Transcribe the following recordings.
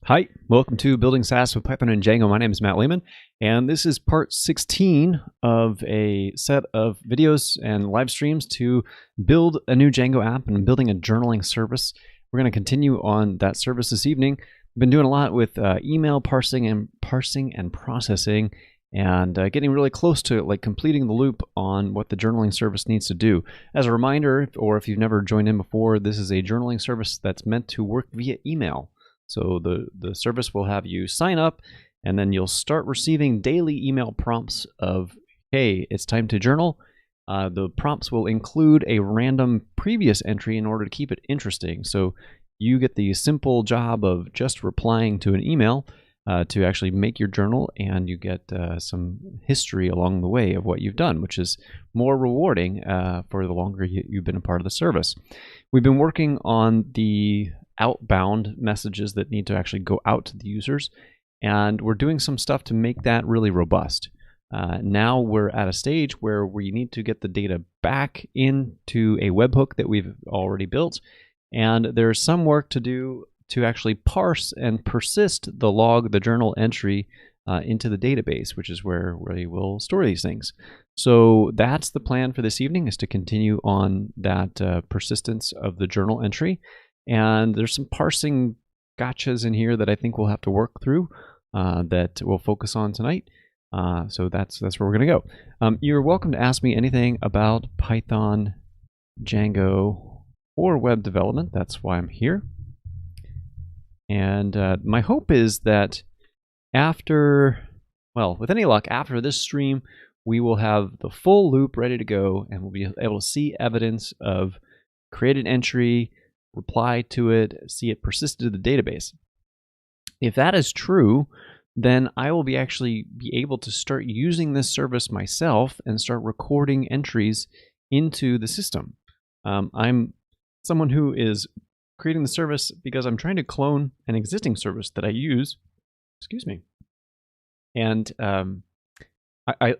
Hi, welcome to Building SaaS with Python and Django. My name is Matt Lehman, and this is part 16 of a set of videos and live streams to build a new Django app and building a journaling service. We're going to continue on that service this evening. We've been doing a lot with email parsing and processing, and getting really close to completing the loop on what the journaling service needs to do. As a reminder, or if you've never joined in before, this is a journaling service that's meant to work via email. So the service will have you sign up, and then you'll start receiving daily email prompts of, hey, it's time to journal. The prompts will include a random previous entry in order to keep it interesting. So you get the simple job of just replying to an email to actually make your journal, and you get some history along the way of what you've done, which is more rewarding for the longer you've been a part of the service. We've been working on the outbound messages that need to actually go out to the users, and we're doing some stuff to make that really robust. Now we're at a stage where we need to get the data back into a webhook that we've already built, and there's some work to do to actually parse and persist the log, the journal entry into the database, which is where we will store these things. So that's the plan for this evening, is to continue on that persistence of the journal entry. And there's some parsing gotchas in here that I think we'll have to work through that we'll focus on tonight. So that's where we're going to go. You're welcome to ask me anything about Python, Django, or web development. That's why I'm here. And my hope is that with any luck, after this stream, we will have the full loop ready to go, and we'll be able to see evidence of created entry, reply to it, see it persisted to the database. If that is true, then I will be able to start using this service myself and start recording entries into the system. I'm someone who is creating the service because I'm trying to clone an existing service that I use. Excuse me. And I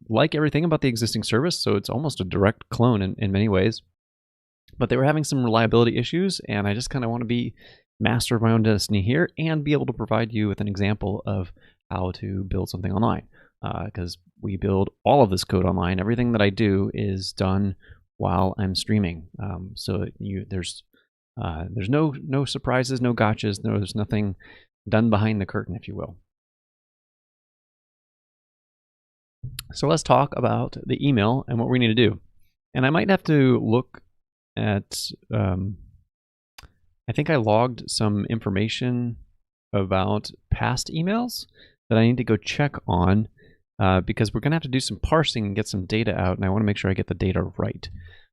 like everything about the existing service, so it's almost a direct clone in many ways. But they were having some reliability issues, and I just kind of want to be master of my own destiny here and be able to provide you with an example of how to build something online. Because we build all of this code online. Everything that I do is done while I'm streaming. So there's no surprises, no gotchas. There's nothing done behind the curtain, if you will. So let's talk about the email and what we need to do. And I might have to look at, I think I logged some information about past emails that I need to go check on because we're going to have to do some parsing and get some data out, and I want to make sure I get the data right.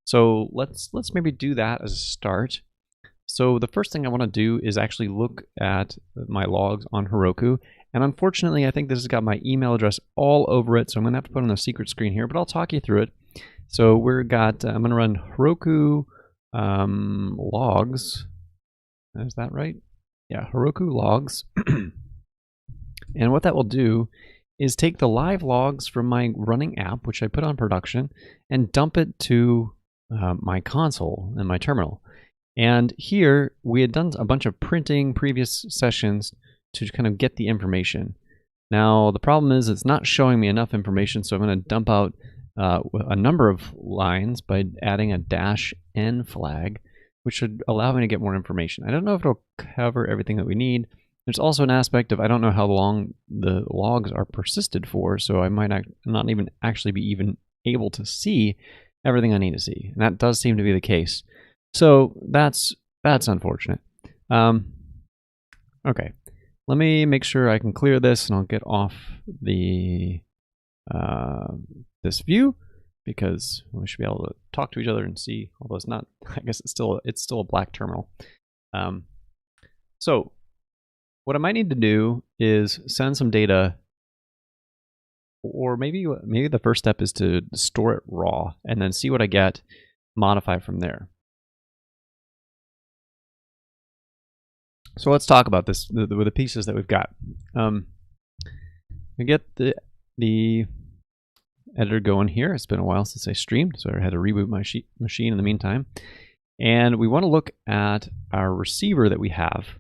So let's maybe do that as a start. So the first thing I want to do is actually look at my logs on Heroku, and unfortunately I think this has got my email address all over it, so I'm going to have to put on a secret screen here, but I'll talk you through it. So I'm going to run Heroku logs. Is that right? Yeah, Heroku logs. And what that will do is take the live logs from my running app, which I put on production, and dump it to my console and my terminal. And here we had done a bunch of printing previous sessions to kind of get the information. Now the problem is it's not showing me enough information, so I'm going to dump out a number of lines by adding a -n flag, which should allow me to get more information. I don't know if it'll cover everything that we need. There's also an aspect of I don't know how long the logs are persisted for, so I might not even actually be even able to see everything I need to see. And that does seem to be the case. So that's unfortunate. Okay, let me make sure I can clear this, and I'll get off the this view, because we should be able to talk to each other and see, although it's not, I guess it's still a black terminal. So what I might need to do is send some data, or maybe the first step is to store it raw and then see what I get, modify from there. So let's talk about this with the pieces that we've got. We get the editor going here. It's been a while since I streamed, so I had to reboot my machine in the meantime. And we want to look at our receiver that we have.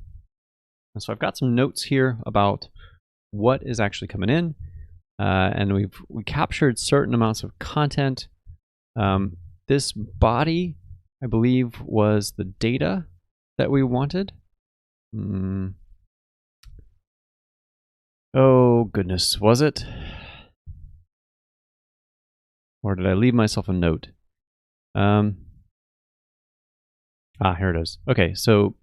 And so I've got some notes here about what is actually coming in, and we captured certain amounts of content. This body, I believe, was the data that we wanted. Oh goodness, was it? Or did I leave myself a note? Here it is. Okay, so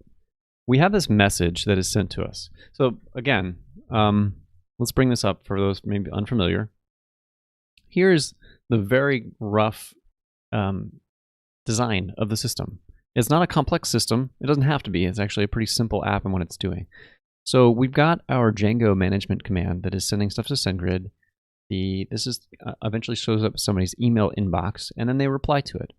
we have this message that is sent to us. So again, let's bring this up for those maybe unfamiliar. Here's the very rough design of the system. It's not a complex system. It doesn't have to be. It's actually a pretty simple app in what it's doing. So we've got our Django management command that is sending stuff to SendGrid. This is eventually shows up in somebody's email inbox, and then they reply to it.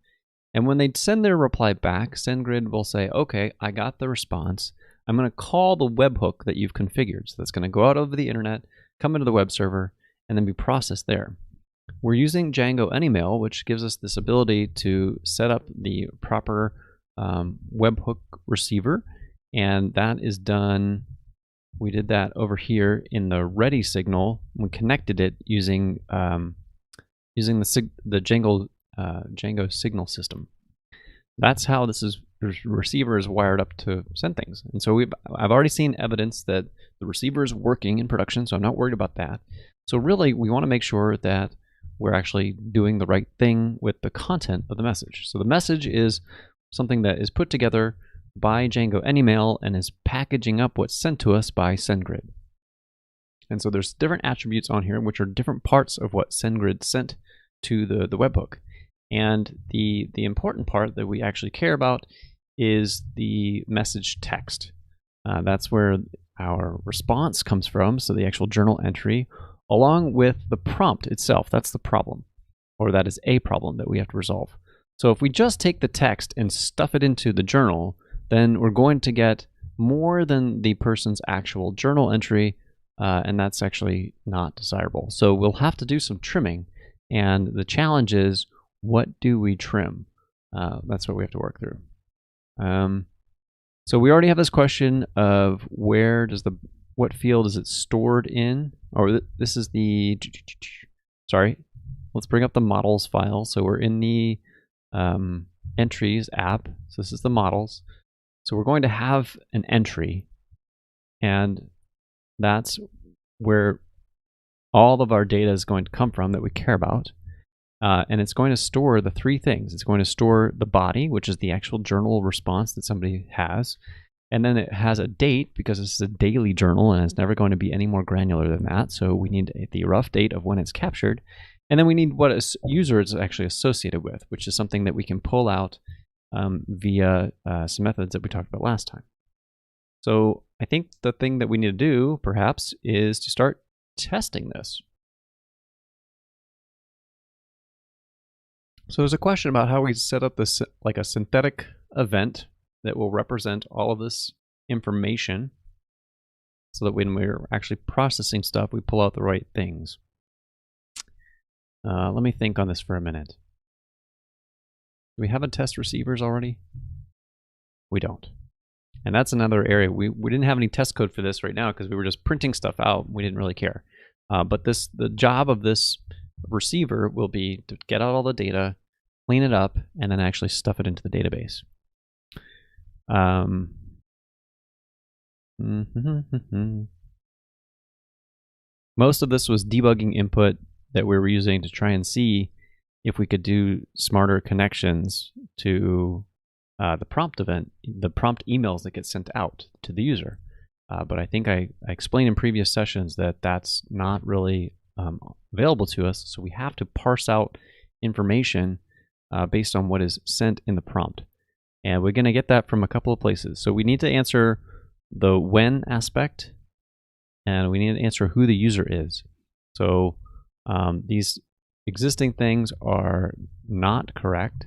And when they send their reply back, SendGrid will say, okay, I got the response. I'm going to call the webhook that you've configured. So that's going to go out over the internet, come into the web server, and then be processed there. We're using Django Anymail, which gives us this ability to set up the proper webhook receiver. And that is done, we did that over here in the ready signal. We connected it using the Django signal system. That's how this receiver is wired up to send things. And so I've already seen evidence that the receiver is working in production, so I'm not worried about that. So really, we want to make sure that we're actually doing the right thing with the content of the message. So the message is something that is put together by Django Anymail and is packaging up what's sent to us by SendGrid. And so there's different attributes on here, which are different parts of what SendGrid sent to the webhook. And the important part that we actually care about is the message text. That's where our response comes from, so the actual journal entry, along with the prompt itself. That's the problem, or that is a problem that we have to resolve. So if we just take the text and stuff it into the journal, then we're going to get more than the person's actual journal entry, and that's actually not desirable. So we'll have to do some trimming, and the challenge is, what do we trim? That's what we have to work through. So we already have this question of what field is it stored in? Or this is the, sorry, let's bring up the models file. So we're in the entries app. So this is the models. So we're going to have an entry, and that's where all of our data is going to come from that we care about. And it's going to store the three things. It's going to store the body, which is the actual journal response that somebody has. And then it has a date, because this is a daily journal and it's never going to be any more granular than that. So we need the rough date of when it's captured. And then we need what a user is actually associated with, which is something that we can pull out via some methods that we talked about last time. So I think the thing that we need to do, perhaps, is to start testing this. So there's a question about how we set up this like a synthetic event that will represent all of this information, so that when we're actually processing stuff, we pull out the right things. Let me think on this for a minute. Do we have a test receivers already? We don't. And that's another area. We didn't have any test code for this right now because we were just printing stuff out. We didn't really care. But the job of this receiver will be to get out all the data, clean it up, and then actually stuff it into the database. Most of this was debugging input that we were using to try and see if we could do smarter connections to the prompt event, the prompt emails that get sent out to the user. But I think I explained in previous sessions that that's not really available to us, so we have to parse out information based on what is sent in the prompt. And we're going to get that from a couple of places. So we need to answer the when aspect, and we need to answer who the user is. So these existing things are not correct.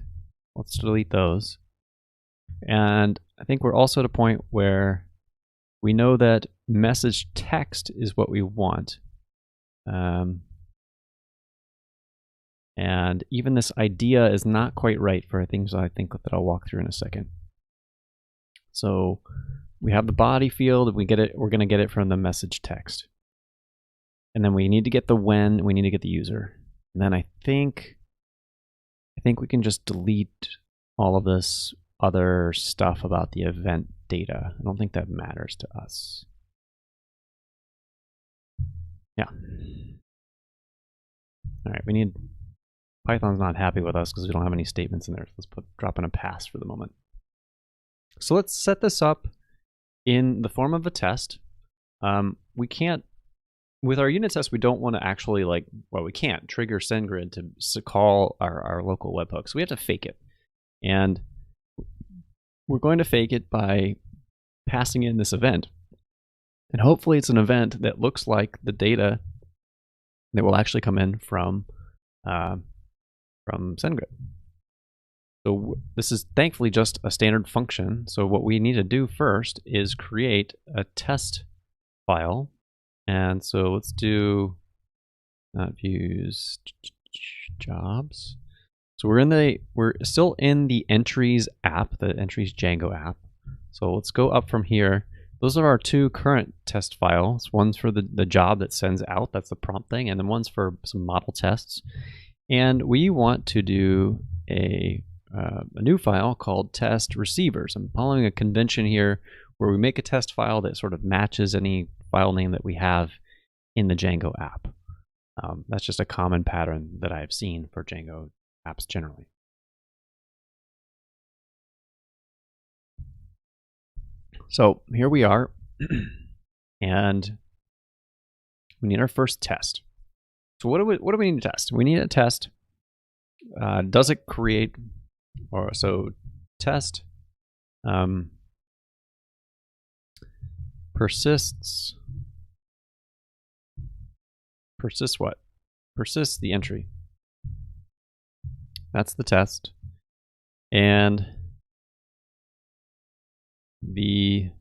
Let's delete those. And I think we're also at a point where we know that message text is what we want. And even this idea is not quite right for things I think that I'll walk through in a second. So we have the body field. We get it. We're going to get it from the message text. And then we need to get the when. We need to get the user. And then I think we can just delete all of this other stuff about the event data. I don't think that matters to us. Yeah. All right, we need, Python's not happy with us because we don't have any statements in there. So let's drop in a pass for the moment. So let's set this up in the form of a test. We can't, with our unit test, we don't want to actually we can't trigger SendGrid to call our local webhook. So we have to fake it. And we're going to fake it by passing in this event. And hopefully it's an event that looks like the data that will actually come in from SendGrid. So this is thankfully just a standard function. So what we need to do first is create a test file. And so let's do views jobs. So we're still in the entries app, the entries Django app. So let's go up from here. Those are our two current test files. One's for the job that sends out, that's the prompt thing, and then one's for some model tests. And we want to do a new file called test receivers. I'm following a convention here where we make a test file that sort of matches any file name that we have in the Django app. That's just a common pattern that I've seen for Django apps generally. So here we are, and we need our first test. So what do we need to test? We need to test, does it create, or so test persists what? Persists the entry. That's the test. And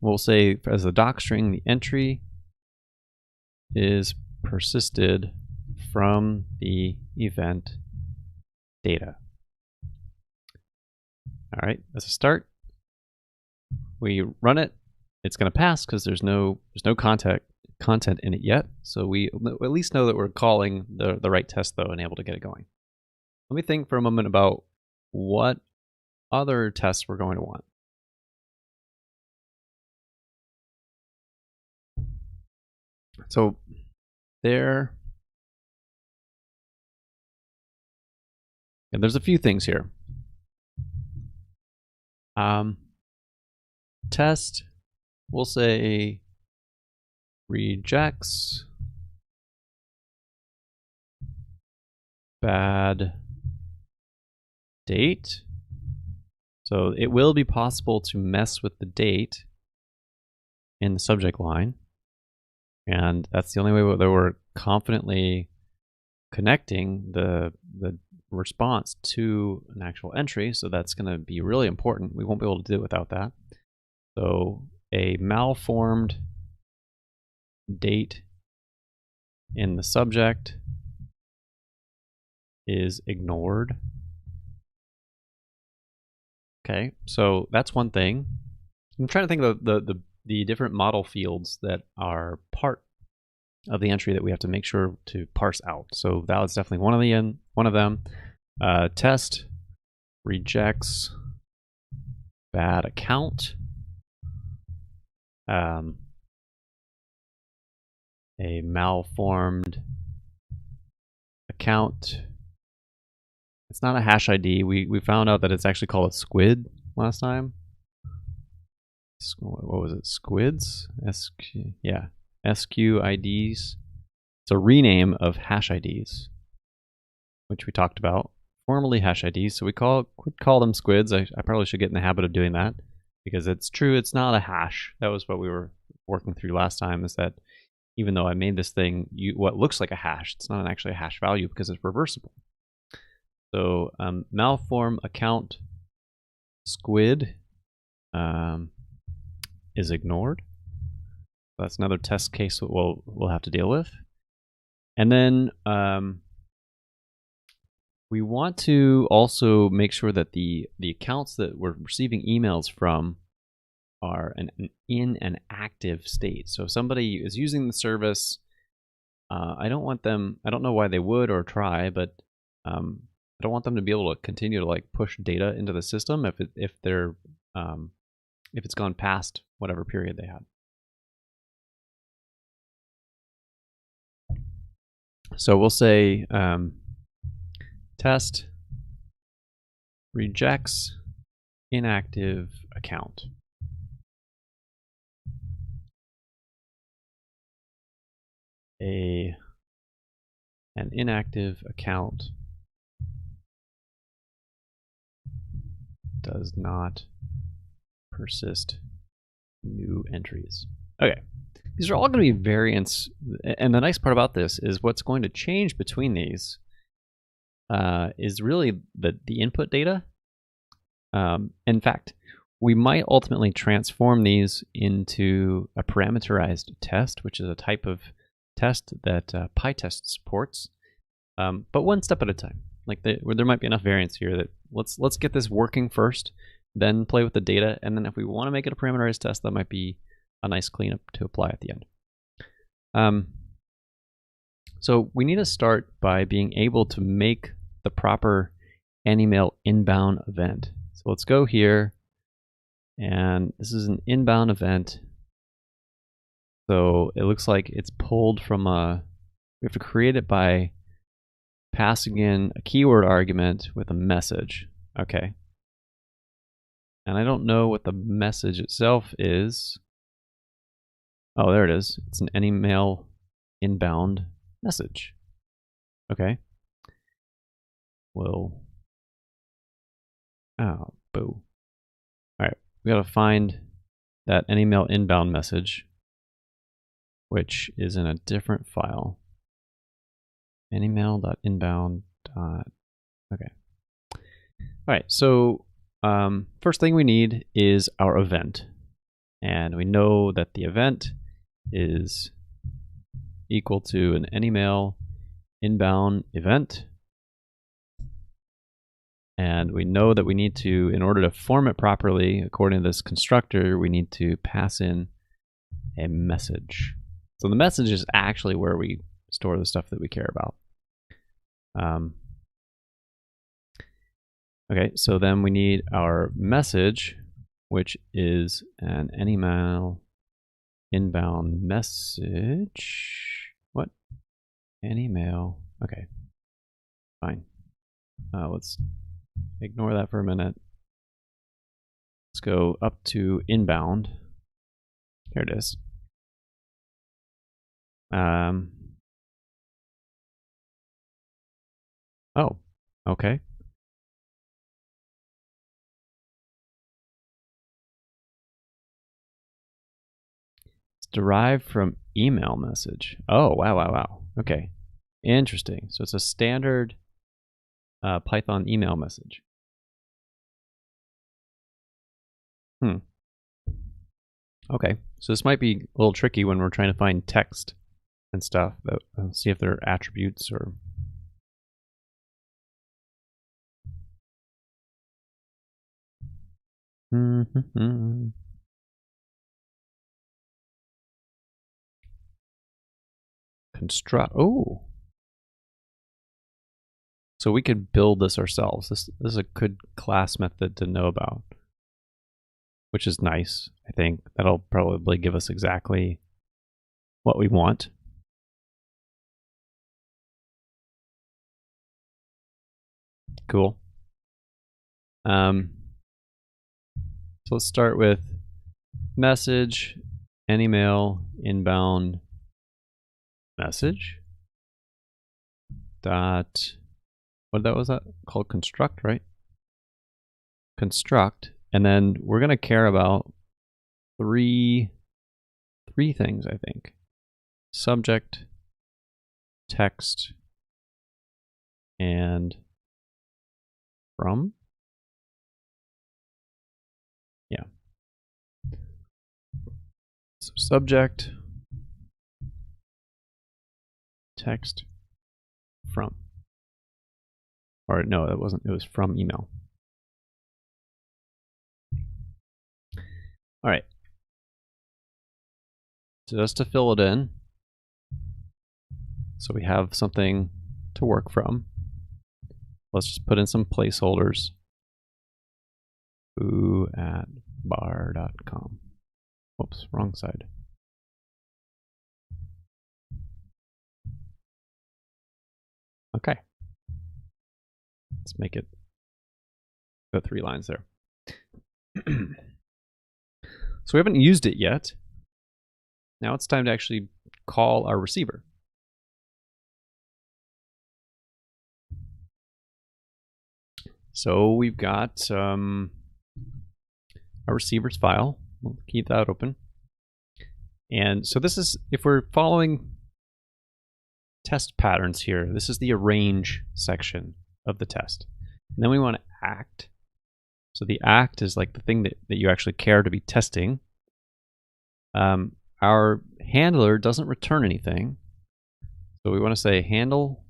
we'll say as the doc string, the entry is persisted from the event data. All right, as a start, we run it. It's going to pass because there's no content in it yet. So we at least know that we're calling the right test though and able to get it going. Let me think for a moment about what other tests we're going to want. So there's a few things here. Test, we'll say rejects bad date. So it will be possible to mess with the date in the subject line. And that's the only way that we're confidently connecting the response to an actual entry. So that's going to be really important. We won't be able to do it without that. So a malformed date in the subject is ignored. Okay, so that's one thing. I'm trying to think of the different model fields that are part of the entry that we have to make sure to parse out. So that was definitely one of them. Test rejects bad account. A malformed account. It's not a hash ID. We found out that it's actually called a squid last time. What was it? Squids? Yeah. SQIDs. It's a rename of hash IDs, which we talked about. Formerly hash IDs, so we could call them squids. I probably should get in the habit of doing that because it's true. It's not a hash. That was what we were working through last time. Is that even though I made this thing what looks like a hash, it's not actually a hash value because it's reversible. So malform account squid is ignored. That's another test case that we'll have to deal with. And then we want to also make sure that the accounts that we're receiving emails from are in an active state. So if somebody is using the service, I don't want them, I don't know why they would or try, but I don't want them to be able to continue to like push data into the system if it's gone past whatever period they had. So we'll say test rejects inactive account. An inactive account does not persist new entries. Okay, these are all going to be variants, and the nice part about this is what's going to change between these is really the input data. In fact, we might ultimately transform these into a parameterized test, which is a type of test that PyTest supports, but one step at a time. Like there might be enough variance here that let's get this working first, then play with the data, and then if we want to make it a parameterized test, that might be a nice cleanup to apply at the end. So we need to start by being able to make the proper AnyMail inbound event. So let's go here, and this is an inbound event. So it looks like it's pulled from we have to create it by passing in a keyword argument with a message. Okay. And I don't know what the message itself is. Oh, there it is. It's an AnyMail inbound message. Okay. Well, oh, boo. All right, we got to find that AnyMail inbound message, which is in a different file. AnyMail.inbound. Okay. All right, so first thing we need is our event. And we know that the event is equal to an AnyMail inbound event. And we know that we need to, in order to form it properly, according to this constructor, we need to pass in a message. So the message is actually where we store the stuff that we care about. Okay, so then we need our message, which is an AnyMail inbound message. What? AnyMail. Okay, fine. Let's ignore that for a minute. Let's go up to inbound. Here it is. Oh, okay. It's derived from email message. Oh, wow. Okay, interesting. So it's a standard Python email message. Okay, so this might be a little tricky when we're trying to find text and stuff, but see if there are attributes or... Construct. Oh, so we could build this ourselves. This is a good class method to know about, which is nice. I think that'll probably give us exactly what we want. Cool. So let's start with message, AnyMail inbound message dot, what was that called? Construct, right? Construct, and then we're going to care about three things, I think. Subject, text, and from. Yeah. So subject, text, from. Or no, it wasn't. It was from email. All right. So just to fill it in, so we have something to work from, let's just put in some placeholders. foo@bar.com. Whoops, wrong side. Okay. Let's make it go 3 lines there. So we haven't used it yet. Now it's time to actually call our receiver. So we've got our receiver's file. We'll keep that open. And so this is, if we're following test patterns here, this is the arrange section of the test. And then we want to act. So the act is like the thing that you actually care to be testing. Our handler doesn't return anything. So we want to say handle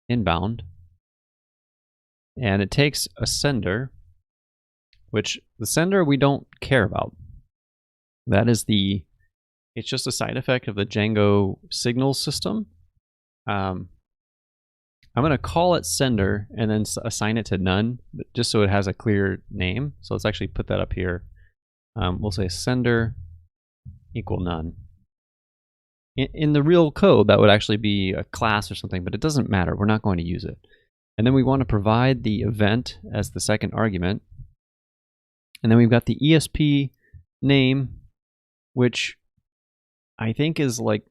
inbound. And it takes a sender, which the sender we don't care about. That is it's just a side effect of the Django signal system. I'm going to call it sender and then assign it to none, just so it has a clear name. So let's actually put that up here. We'll say sender equal none. In the real code, that would actually be a class or something, but it doesn't matter. We're not going to use it. And then we want to provide the event as the second argument. And then we've got the ESP name, which I think is like,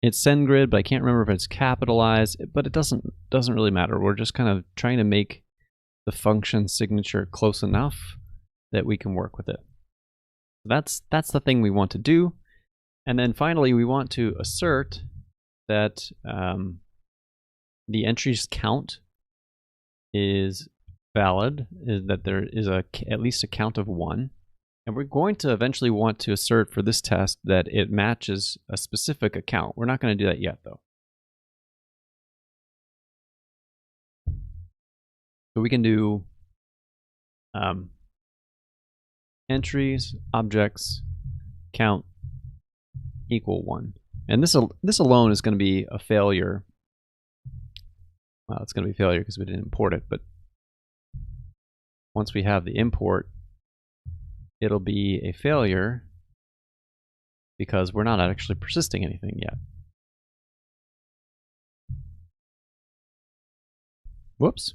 it's SendGrid, but I can't remember if it's capitalized, but it doesn't really matter. We're just kind of trying to make the function signature close enough that we can work with it. That's the thing we want to do. And then finally, we want to assert that the entries count is valid, is that there is at least a count of 1. And we're going to eventually want to assert for this test that it matches a specific account. We're not going to do that yet, though. So we can do entries, objects, count equal 1. And this alone is going to be a failure. Well, it's going to be a failure because we didn't import it, but once we have the import, it'll be a failure because we're not actually persisting anything yet. Whoops.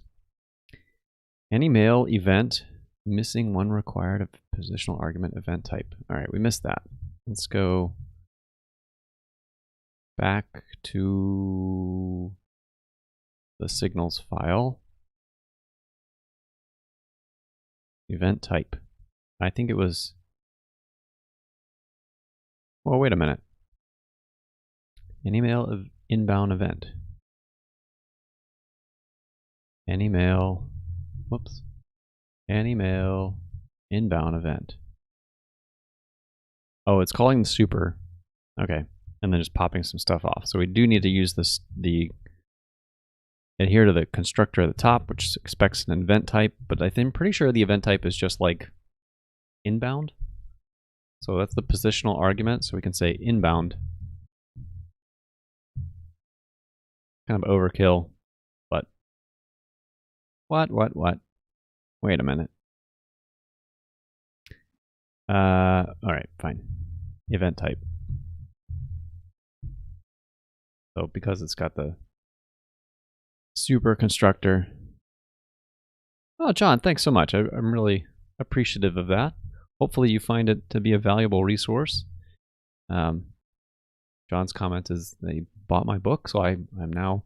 Any mail event missing one required of positional argument event type. All right, we missed that. Let's go back to the signals file. Event type. I think it was, well, wait a minute. Any mail of inbound event. Any mail, whoops. Any mail inbound event. Oh, it's calling the super. Okay, and then just popping some stuff off. So we do need to use this, adhere to the constructor at the top, which expects an event type, but I'm pretty sure the event type is just like inbound. So that's the positional argument, so we can say inbound. Kind of overkill, but what? Wait a minute. All right, fine. Event type. So because it's got the super constructor. Oh, John, thanks so much. I'm really appreciative of that. Hopefully you find it to be a valuable resource. John's comment is they bought my book, so I'm now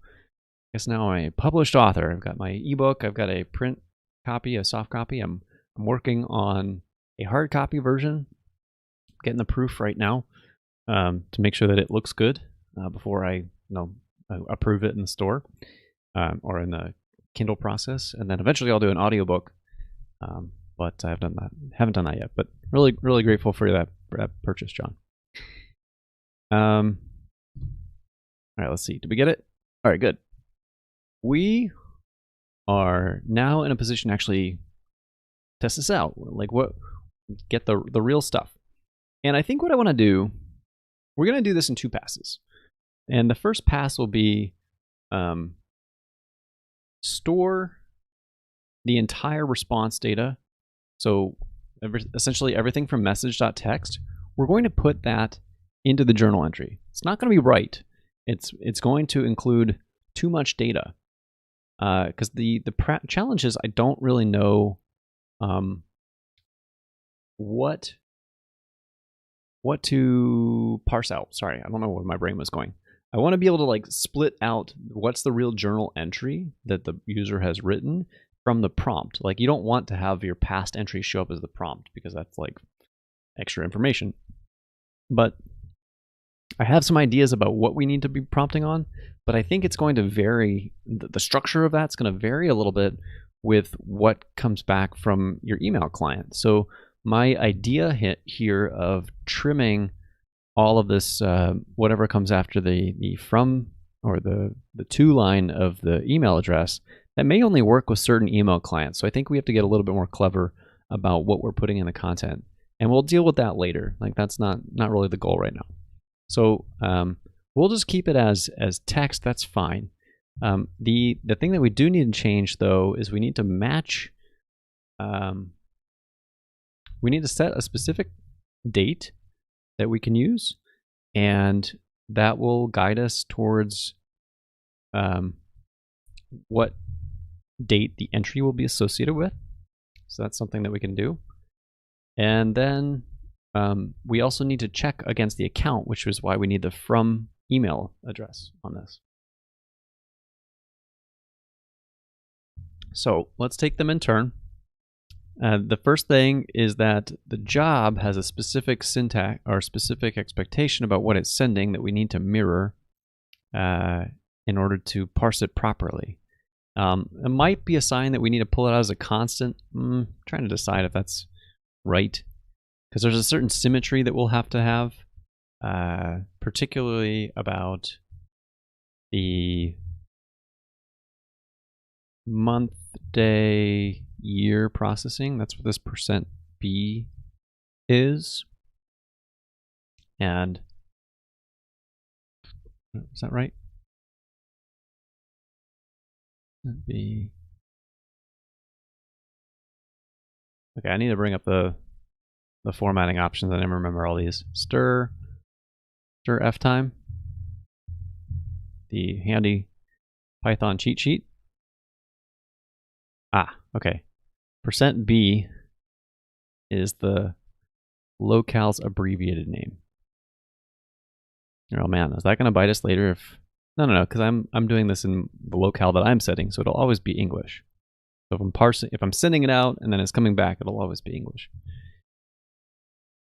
a published author. I've got my ebook, I've got a print copy, a soft copy. I'm working on a hard copy version, getting the proof right now to make sure that it looks good before I approve it in the store or in the Kindle process, and then eventually I'll do an audiobook. But I haven't done that yet. But really, really grateful for that purchase, John. All right, let's see. Did we get it? All right, good. We are now in a position to actually test this out. Like, what get the real stuff. And I think what I want to do, we're going to do this in 2 passes. And the first pass will be store the entire response data. So essentially everything from message.txt, we're going to put that into the journal entry. It's not going to be right. It's going to include too much data. Because the challenge is I don't really know what to parse out. Sorry, I don't know where my brain was going. I want to be able to like split out what's the real journal entry that the user has written from the prompt. Like you don't want to have your past entry show up as the prompt because that's like extra information. But I have some ideas about what we need to be prompting on, but I think it's going to vary. The structure of that's going to vary a little bit with what comes back from your email client. So my idea here of trimming all of this, whatever comes after the from or the to line of the email address, that may only work with certain email clients. So I think we have to get a little bit more clever about what we're putting in the content. And we'll deal with that later. Like that's not really the goal right now. So we'll just keep it as text. That's fine. The thing that we do need to change though is we need to match. We need to set a specific date that we can use, and that will guide us towards what date the entry will be associated with. So that's something that we can do. And then we also need to check against the account, which is why we need the from email address on this. So let's take them in turn. The first thing is that the job has a specific syntax or specific expectation about what it's sending that we need to mirror in order to parse it properly. It might be a sign that we need to pull it out as a constant. I'm trying to decide if that's right, because there's a certain symmetry that we'll have to have, particularly about the month, day, year processing. That's what this %b is. And is that right? That'd be okay. I need to bring up the formatting options. I never remember all these. Stir F time. The handy Python cheat sheet. Okay. %b is the locale's abbreviated name. Oh man, is that going to bite us later? No, because I'm doing this in the locale that I'm setting, so it'll always be English. So if I'm sending it out and then it's coming back, it'll always be English.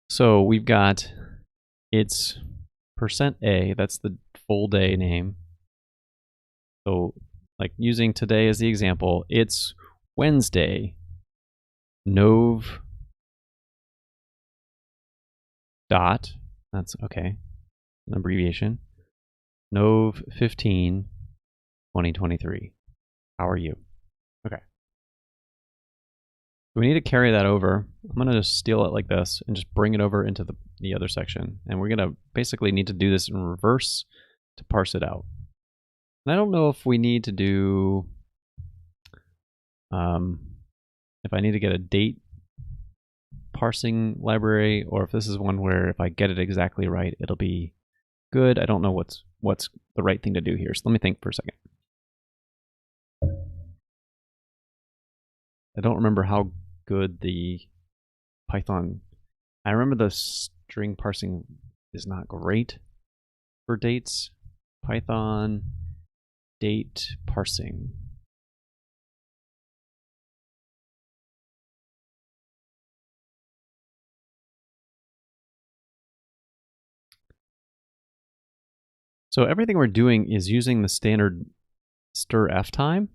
So we've got it's %a. That's the full day name. So like using today as the example, it's Wednesday, Nov. Dot. That's okay. An abbreviation. Nov 15, 2023. How are you? Okay. We need to carry that over. I'm going to just steal it like this and just bring it over into the other section. And we're going to basically need to do this in reverse to parse it out. And I don't know if we need to do, if I need to get a date parsing library, or if this is one where if I get it exactly right, it'll be good. I don't know what's the right thing to do here. So let me think for a second. I don't remember how good the Python, I remember the string parsing is not great for dates. Python date parsing. So everything we're doing is using the standard stir F time.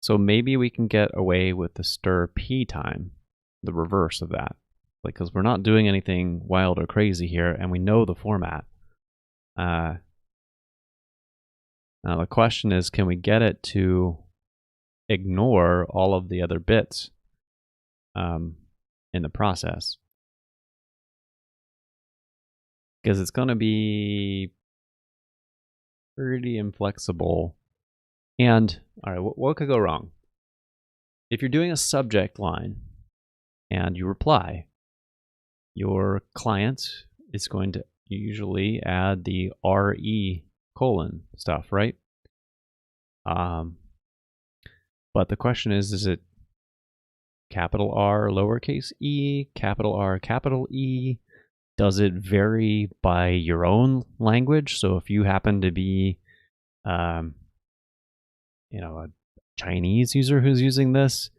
So maybe we can get away with the stir P time, the reverse of that, because we're not doing anything wild or crazy here, and we know the format. Now the question is, can we get it to ignore all of the other bits? And in the process, because it's going to be pretty inflexible. And all right, what could go wrong? If you're doing a subject line and you reply, your client is going to usually add the RE colon stuff, right? But the question is it capital R, lowercase e, capital R, capital E? Does it vary by your own language? So if you happen to be, a Chinese user who's using this,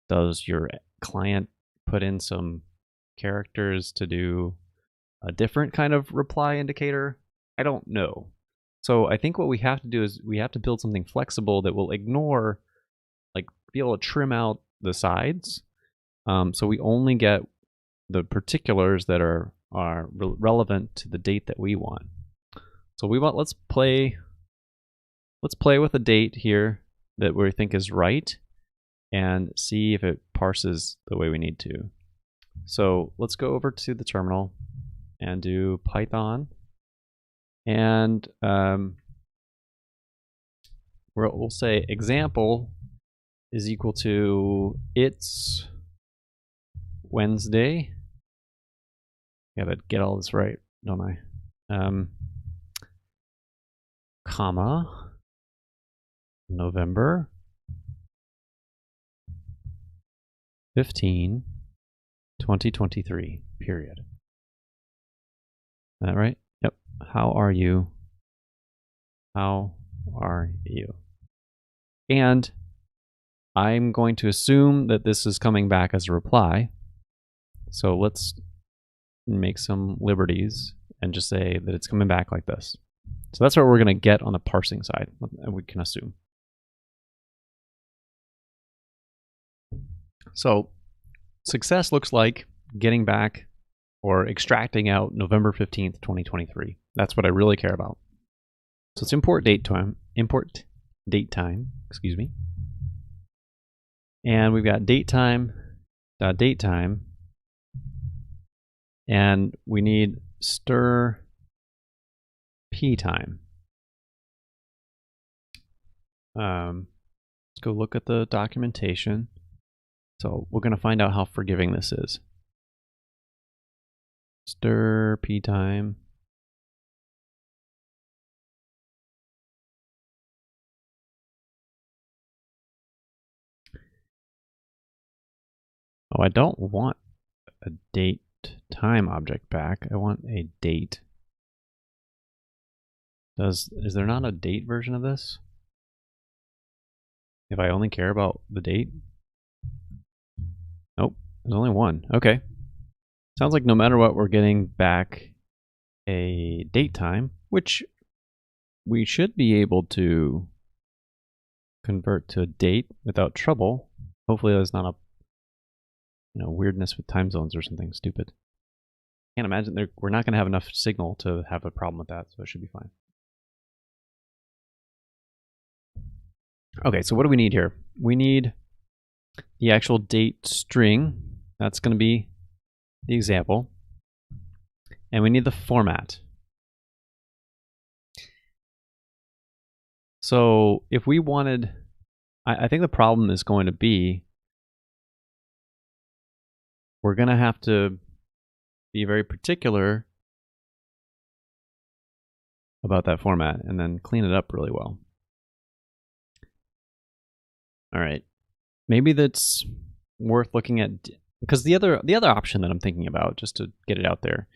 does your client put in some characters to do a different kind of reply indicator? I don't know. So I think what we have to do is we have to build something flexible that will ignore, be able to trim out the sides. So we only get the particulars that are relevant to the date that we want. So let's play with a date here that we think is right and see if it parses the way we need to. So let's go over to the terminal and do Python, and we'll say example is equal to it's Wednesday. Gotta get all this right, don't I? Comma, November 15, 2023, period. Is that right? Yep. How are you? How are you? And I'm going to assume that this is coming back as a reply. So let's make some liberties and just say that it's coming back like this. So that's what we're going to get on the parsing side, and we can assume. So success looks like getting back or extracting out November 15th, 2023. That's what I really care about. So let's import date time, excuse me. And we've got datetime, and we need stir p time. Let's go look at the documentation. So we're going to find out how forgiving this is. Stir p time. Oh, I don't want a date time object back. I want a date. Is there not a date version of this? If I only care about the date? Nope, there's only one. Okay. Sounds like no matter what, we're getting back a date time, which we should be able to convert to a date without trouble. Hopefully there's not a weirdness with time zones or something stupid. Can't imagine we're not going to have enough signal to have a problem with that, so it should be fine. Okay, so what do we need here? We need the actual date string. That's going to be the example. And we need the format. So if we wanted, I think the problem is going to be we're going to have to be very particular about that format and then clean it up really well. All right, maybe that's worth looking at, because the other option that I'm thinking about, just to get it out there,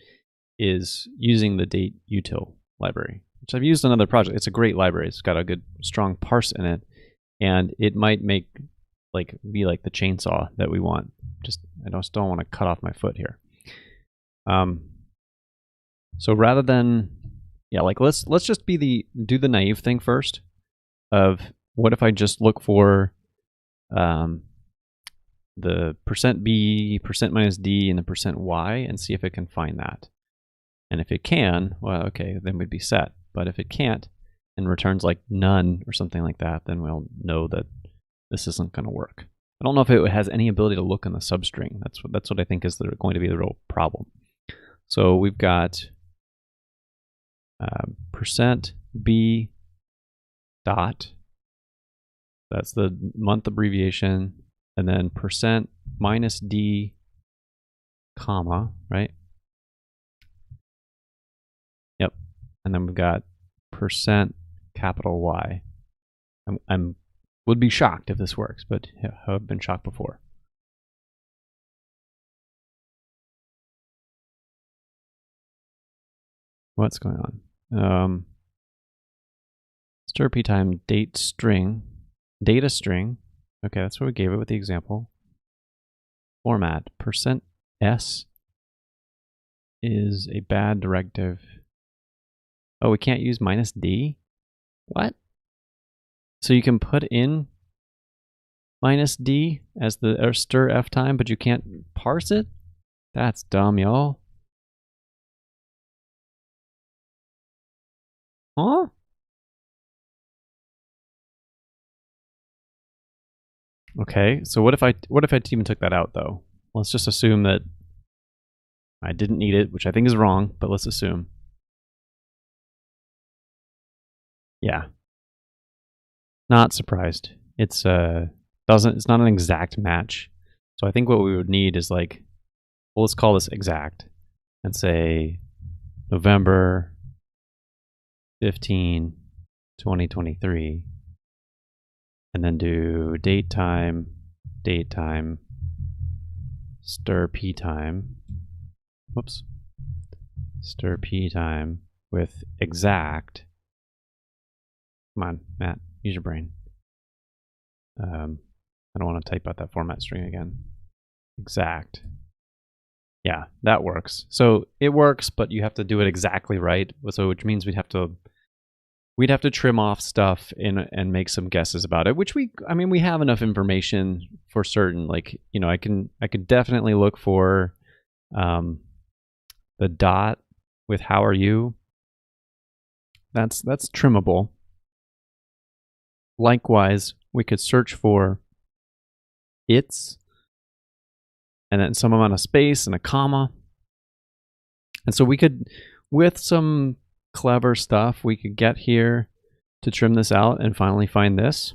is using the date util library, which I've used on another project. It's a great library. It's got a good strong parse in it, and it might be like the chainsaw that we want. I just don't want to cut off my foot here. So rather than let's just do the naive thing first of what if I just look for the %b, %-d, and the %y and see if it can find that. And if it can, well, okay, then we'd be set. But if it can't and returns like none or something like that, then we'll know that this isn't going to work. I don't know if it has any ability to look in the substring. That's what I think is going to be the real problem. So we've got %b dot. That's the month abbreviation, and then %-d comma, right? Yep. And then we've got %Y. I'm would be shocked if this works, but yeah, I've been shocked before. What's going on? Stir p time data string. Okay, that's what we gave it with the example. Format %s is a bad directive. Oh, we can't use -d? What? So you can put in -d as or stir f time, but you can't parse it? That's dumb, y'all. Huh? Okay, so what if I even took that out though? Let's just assume that I didn't need it, which I think is wrong, but let's assume. Yeah. Not surprised. It's it's not an exact match. So I think what we would need is like, well, let's call this exact and say November 15, 2023, and then do date time, stir p time. Whoops. Stir p time with exact. Come on, Matt, use your brain. I don't want to type out that format string again. Exact. Yeah, that works. So it works, but you have to do it exactly right. So which means we'd have to trim off stuff and make some guesses about it, which we have enough information for certain. Like, you know, I could definitely look for the dot with how are you. That's trimmable. Likewise, we could search for its and then some amount of space and a comma. And so we could, with some clever stuff, we could get here to trim this out and finally find this.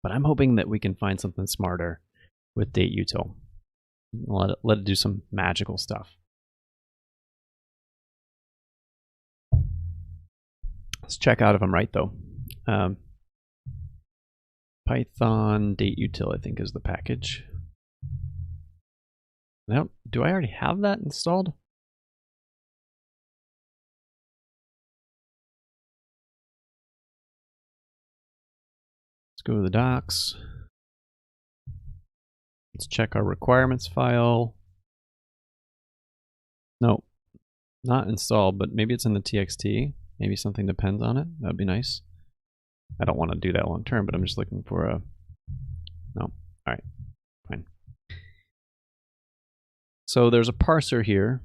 But I'm hoping that we can find something smarter with date util. Let it do some magical stuff. Let's check out if I'm right though. Python date util, I think, is the package. Now, do I already have that installed? Let's go to the docs. Let's check our requirements file. No, not installed, but maybe it's in the txt. Maybe something depends on it. That'd be nice. I don't want to do that long term, but I'm just looking for a... No. All right, fine. So there's a parser here.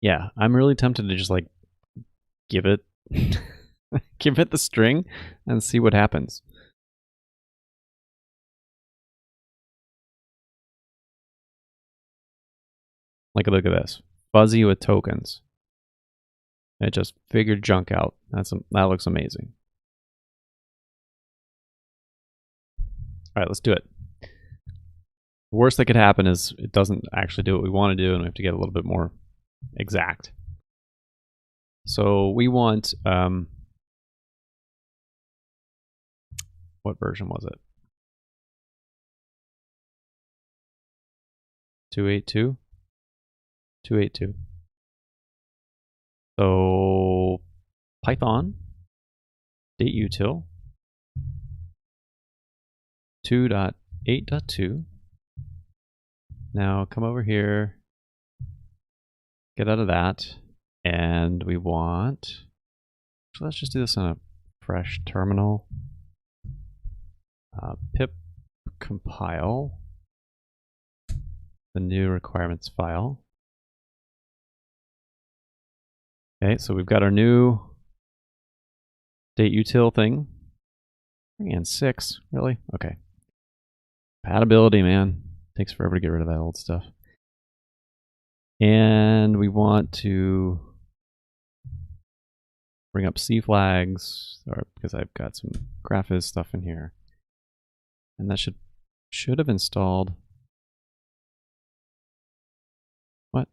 Yeah, I'm really tempted to just like give it give it the string and see what happens. Like, look at this. Fuzzy with tokens. It just figured junk out. That looks amazing. All right, let's do it. The worst that could happen is it doesn't actually do what we want to do, and we have to get a little bit more exact. So we want, what version was it? 282? 282. So Python date util 2.8.2. Now come over here, get out of that, and we want, so let's just do this on a fresh terminal. Pip compile the new requirements file. Okay, so we've got our new date util thing. And 6, really? Okay. Compatibility, man. Takes forever to get rid of that old stuff. And we want to bring up C flags, or because I've got some Graphviz stuff in here. And that should have installed. What?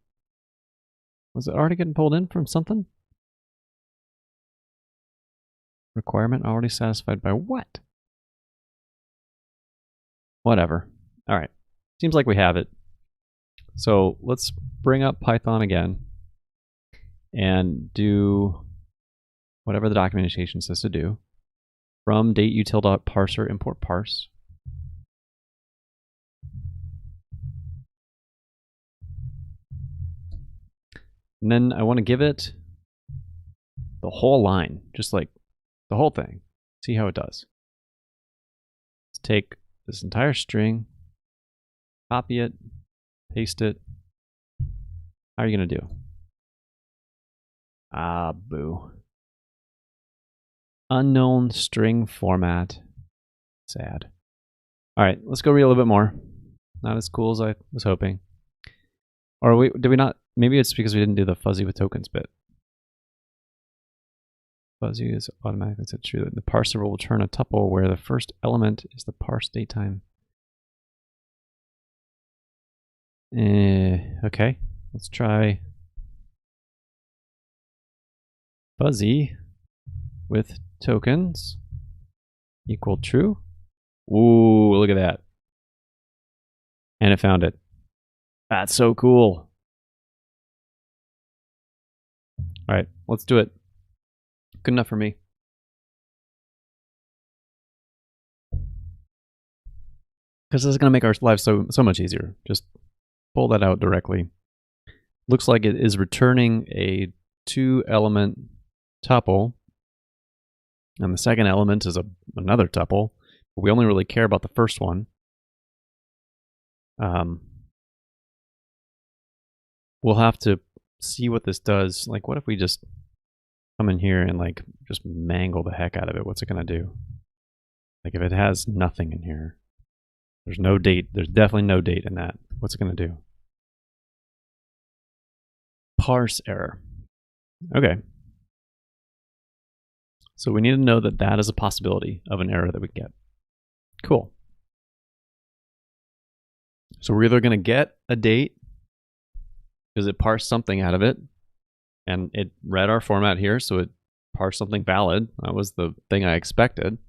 Was it already getting pulled in from something? Requirement already satisfied by what? Whatever. All right. Seems like we have it. So let's bring up Python again and do whatever the documentation says to do. From dateutil.parser import parse. And then I want to give it the whole line, just like the whole thing. See how it does. Let's take this entire string, copy it, paste it. How are you going to do? Ah, boo. Unknown string format. Sad. All right, let's go read a little bit more. Not as cool as I was hoping. Or did we not? Maybe it's because we didn't do the fuzzy with tokens bit. Fuzzy is automatically set true. The parser will return a tuple where the first element is the parse datetime. Okay, let's try fuzzy with tokens equal true. Ooh, look at that. And it found it. That's so cool. All right, let's do it. Good enough for me. Because this is going to make our lives so much easier. Just pull that out directly. Looks like it is returning a 2-element tuple. And the second element is another tuple. But we only really care about the first one. We'll have to see what this does. Like, what if we just come in here and like just mangle the heck out of it? What's it going to do? Like, if it has nothing in here, there's no date. There's definitely no date in that. What's it going to do? Parse error. Okay. So we need to know that that is a possibility of an error that we get. Cool. So we're either going to get a date because it parsed something out of it, and it read our format here, so it parsed something valid. That was the thing I expected.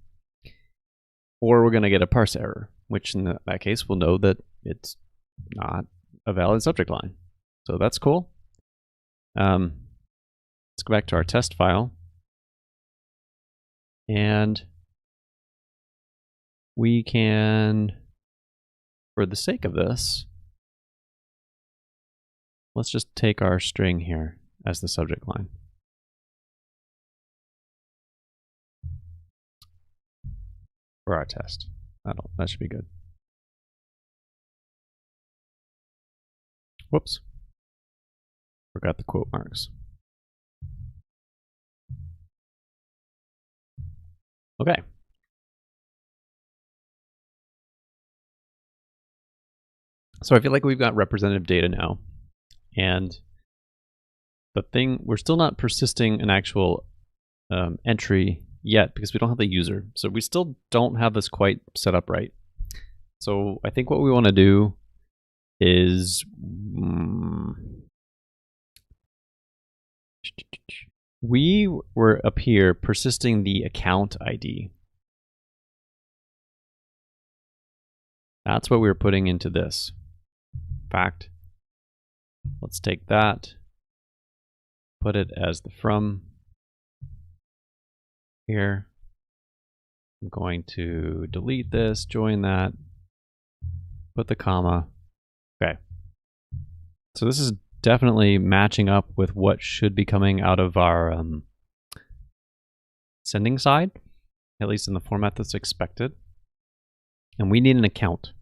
Or we're going to get a parse error, which in that case we'll know that it's not a valid subject line. So that's cool. Let's go back to our test file. And we can, for the sake of this, let's just take our string here as the subject line. For our test. That should be good. Whoops. Forgot the quote marks. Okay. So I feel like we've got representative data now. And the thing, we're still not persisting an actual entry yet because we don't have the user. So we still don't have this quite set up right. So I think what we want to do is we were up here persisting the account ID. That's what we were putting into this. In fact, let's take that, put it as the from here. I'm going to delete this, join that, put the comma. Okay. So this is definitely matching up with what should be coming out of our sending side, at least in the format that's expected. And we need an account.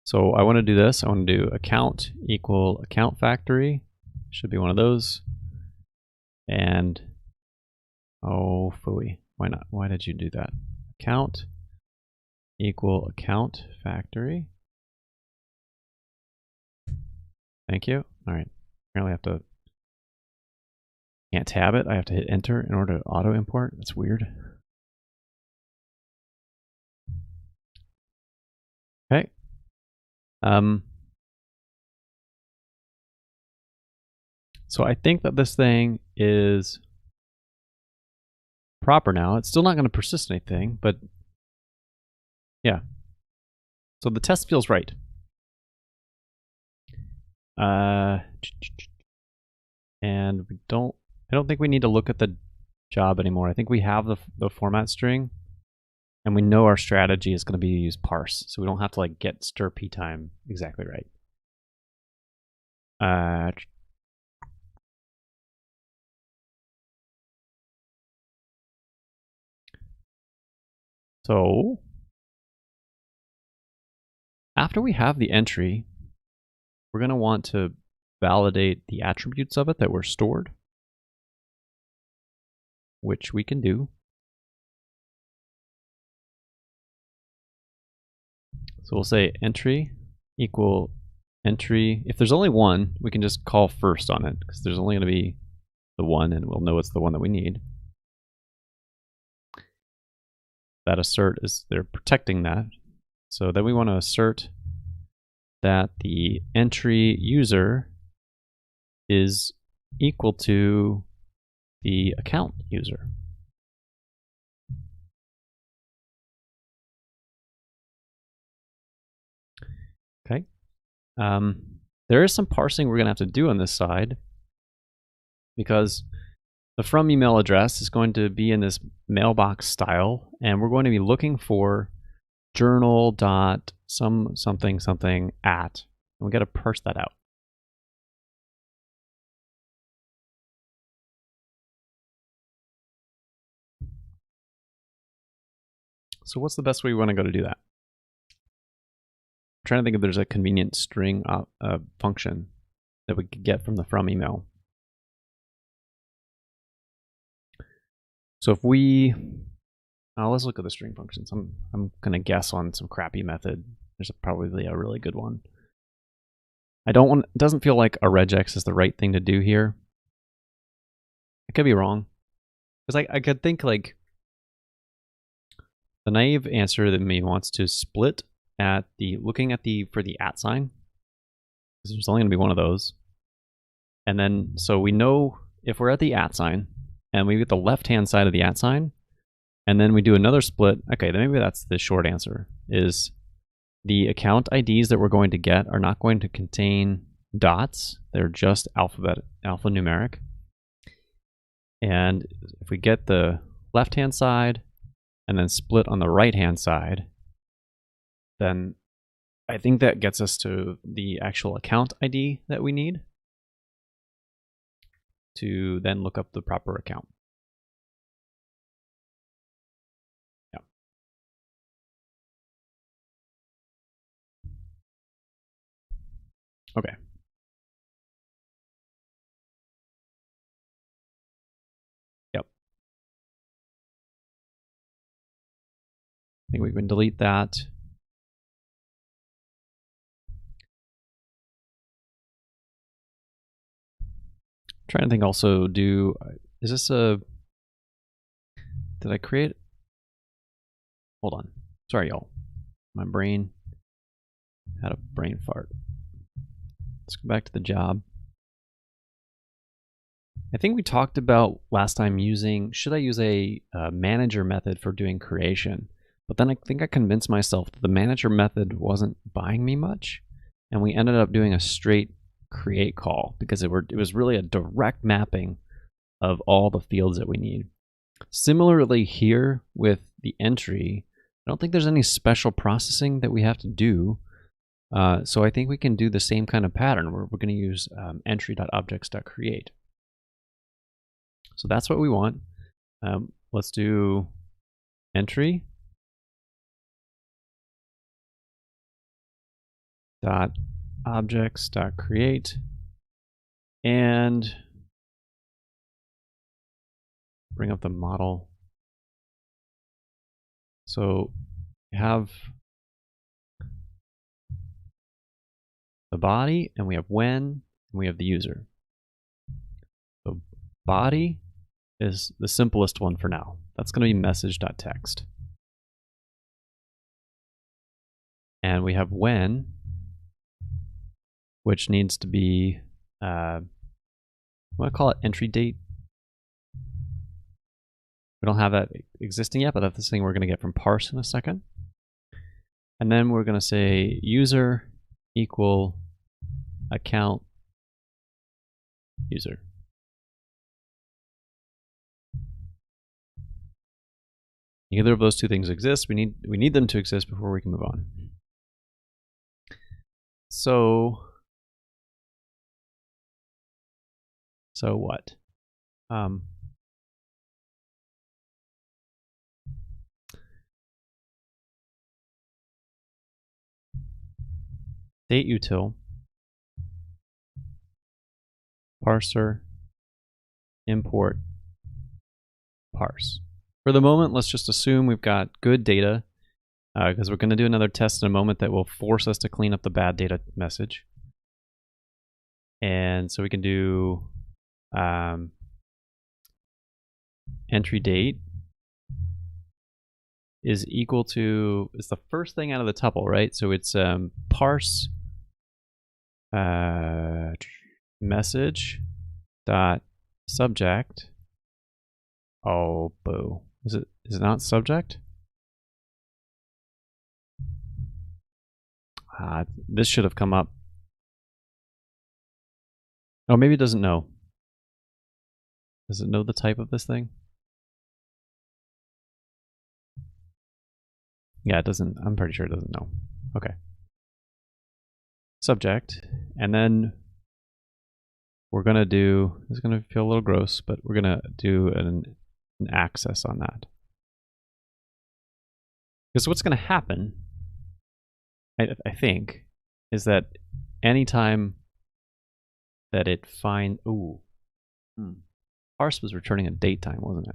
So I want to do this. I want to do account equal account factory. Should be one of those. And oh, phooey. Why not? Why did you do that? Account equal account factory. Thank you. All right. Apparently I can't tab it. I have to hit enter in order to auto import. That's weird. Okay. So I think that this thing is proper now. It's still not going to persist anything, but yeah. So the test feels right. And I don't think we need to look at the job anymore. I think we have the format string, and we know our strategy is going to be to use parse, so we don't have to like get stir p time exactly right. So after we have the entry, we're going to want to validate the attributes of it that were stored, which we can do. So we'll say entry equal entry. If there's only one, we can just call first on it, because there's only going to be the one, and we'll know it's the one that we need. That assert is, they're protecting that. So then we want to assert that the entry user is equal to the account user. Okay. There is some parsing we're going to have to do on this side, because the from email address is going to be in this mailbox style, and we're going to be looking for journal dot something at, and we got to parse that out. So what's the best way we want to go to do that? I'm trying to think if there's a convenient string function that we could get from the from email. So if we, let's look at the string functions. I'm gonna guess on some crappy method. There's probably a really good one. It doesn't feel like a regex is the right thing to do here. I could be wrong, because I could think like the naive answer that me wants to split at the for the @ sign, because there's only gonna be one of those. And then so we know if we're at the @ sign and we get the left hand side of the @ sign, and then we do another split. Okay, then maybe that's the short answer, is the account IDs that we're going to get are not going to contain dots. They're just alphanumeric. And if we get the left hand side and then split on the right hand side, then I think that gets us to the actual account ID that we need to then look up the proper account. Yeah. Okay. Yep. I think we can delete that. Trying to think also, is this did I create? Hold on. Sorry, y'all. My brain had a brain fart. Let's go back to the job. I think we talked about last time should I use a manager method for doing creation? But then I think I convinced myself that the manager method wasn't buying me much, and we ended up doing a straight create call, because it was really a direct mapping of all the fields that we need. Similarly here with the entry, I don't think there's any special processing that we have to do. So I think we can do the same kind of pattern where we're going to use entry.objects.create. So that's what we want. Let's do entry .objects.create, and bring up the model. So we have the body, and we have when, and we have the user. So body is the simplest one for now. That's going to be message.text. And we have when, which needs to be, I want to call it entry date. We don't have that existing yet, but that's the thing we're going to get from Parse in a second. And then we're going to say user equal account user. Either of those two things exist. We need them to exist before we can move on. So what? Date util parser import parse. For the moment, let's just assume we've got good data, because we're going to do another test in a moment that will force us to clean up the bad data message. And so we can do entry date is equal to, it's the first thing out of the tuple, right? So it's parse message dot subject. Oh, boo. Is it not subject? This should have come up. Oh, maybe it doesn't know. Does it know the type of this thing? Yeah, it doesn't. I'm pretty sure it doesn't know. Okay. Subject. And then we're going to do, it's going to feel a little gross, but we're going to do an access on that. Because what's going to happen, I think, is that anytime that it finds, Parse was returning a date time, wasn't it?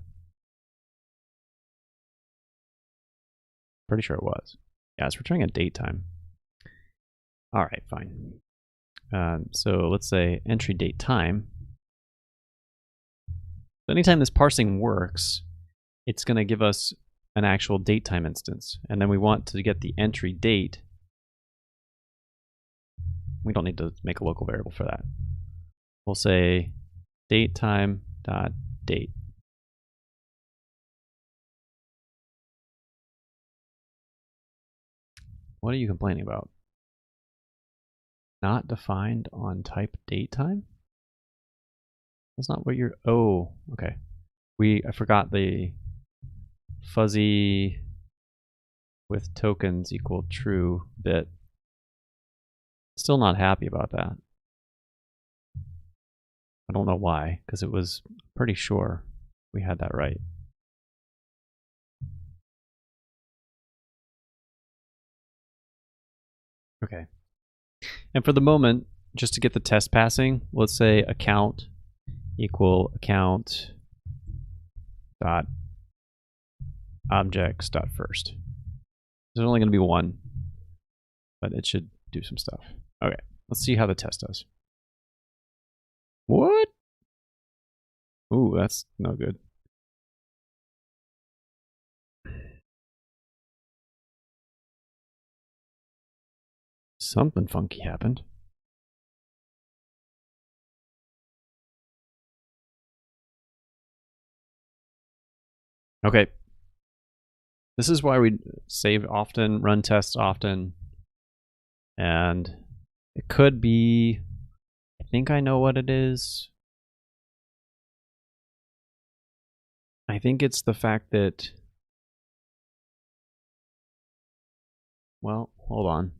Pretty sure it was. Yeah, it's returning a date time. All right, fine. So let's say entry date time. So anytime this parsing works, it's going to give us an actual date time instance. And then we want to get the entry date. We don't need to make a local variable for that. We'll say date time dot date. What are you complaining about? Not defined on type date time? That's not what you're, oh, okay. I forgot the fuzzy with tokens equal true bit. Still not happy about that. I don't know why, because it was pretty sure we had that right. Okay. And for the moment, just to get the test passing, let's say account equal account dot objects dot first. There's only going to be one, but it should do some stuff. Okay, let's see how the test does. What? Ooh, that's no good. Something funky happened. Okay. This is why we save often, run tests often. And it could be, I think I know what it is. I think it's the fact that, well, hold on.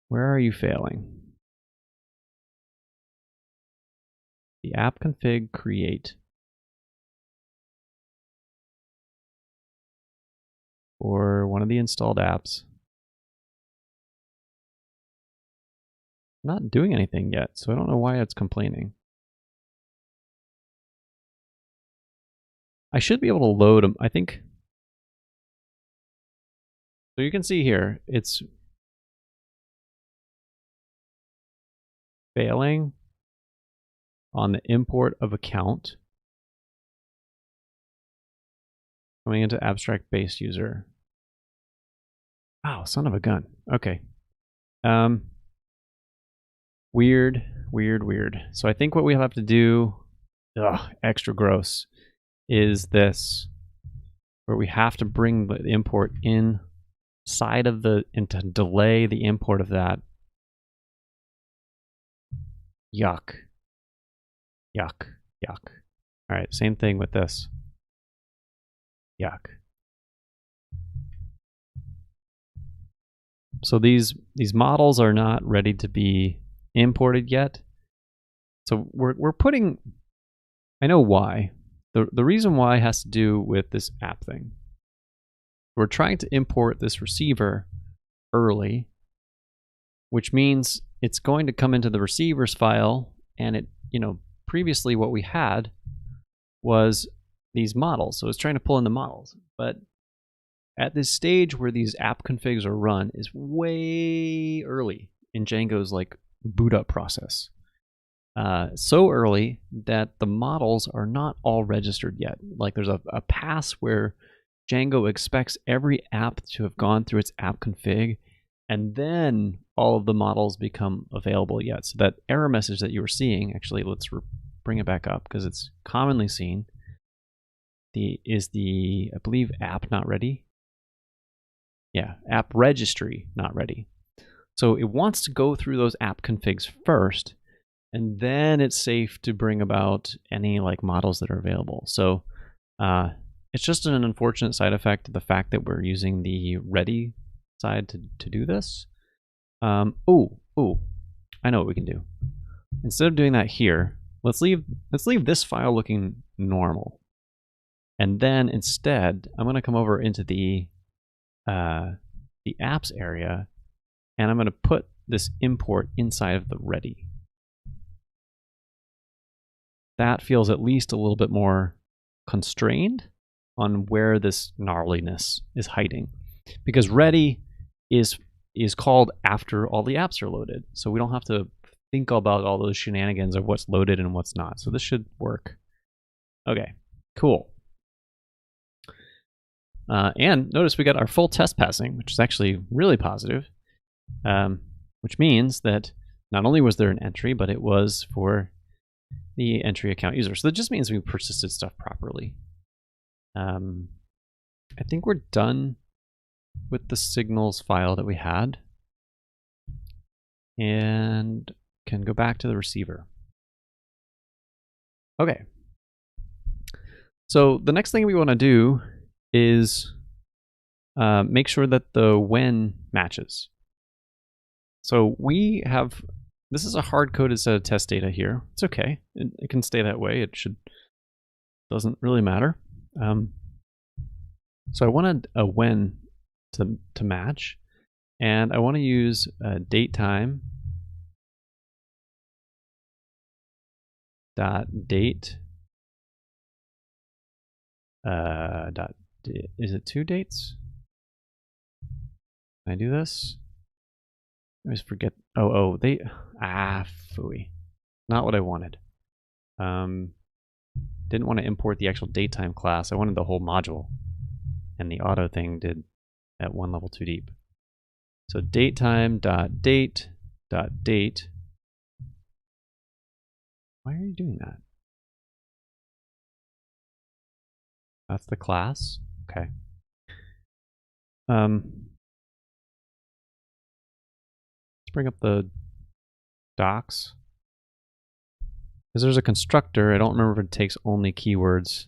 Where are you failing? The app config create. For one of the installed apps. Not doing anything yet, so I don't know why it's complaining. I should be able to load them, I think. So you can see here, it's failing on the import of account. Coming into abstract base user. Wow, son of a gun. Okay. Weird. So I think what we have to do, extra gross, is this, where we have to bring the import inside of and to delay the import of that. Yuck. All right, same thing with this. Yuck. So these models are not ready to be imported yet. So we're putting, I know why. The reason why has to do with this app thing. We're trying to import this receiver early, which means it's going to come into the receivers file, and it, previously what we had was these models. So it's trying to pull in the models, but at this stage where these app configs are run is way early in Django's like boot up process. So early that the models are not all registered yet. Like there's a pass where Django expects every app to have gone through its app config, and then all of the models become available yet. So that error message that you were seeing, actually, let's bring it back up because it's commonly seen. I believe, app not ready. Yeah, app registry not ready. So it wants to go through those app configs first, and then it's safe to bring about any like models that are available. So it's just an unfortunate side effect of the fact that we're using the ready side to do this. I know what we can do. Instead of doing that here, let's leave this file looking normal. And then instead, I'm going to come over into the apps area, and I'm going to put this import inside of the ready. That feels at least a little bit more constrained on where this gnarliness is hiding, because ready is called after all the apps are loaded, so we don't have to think about all those shenanigans of what's loaded and what's not. So this should work. Okay, cool. And notice we got our full test passing, which is actually really positive, which means that not only was there an entry, but it was for the entry account user. So that just means we persisted stuff properly. I think we're done with the signals file that we had, and can go back to the receiver. Okay. So the next thing we want to do is make sure that the when matches. So we have, this is a hard-coded set of test data here. It's okay. It can stay that way. It doesn't really matter. So I wanted a when to match, and I want to use date time dot date is it 2 dates? Can I do this? I always forget. Phooey. Not what I wanted. Didn't want to import the actual datetime class. I wanted the whole module, and the auto thing did at one level too deep. So datetime dot date dot date. Why are you doing that? That's the class. Okay. Let's bring up the docs. Because there's a constructor. I don't remember if it takes only keywords.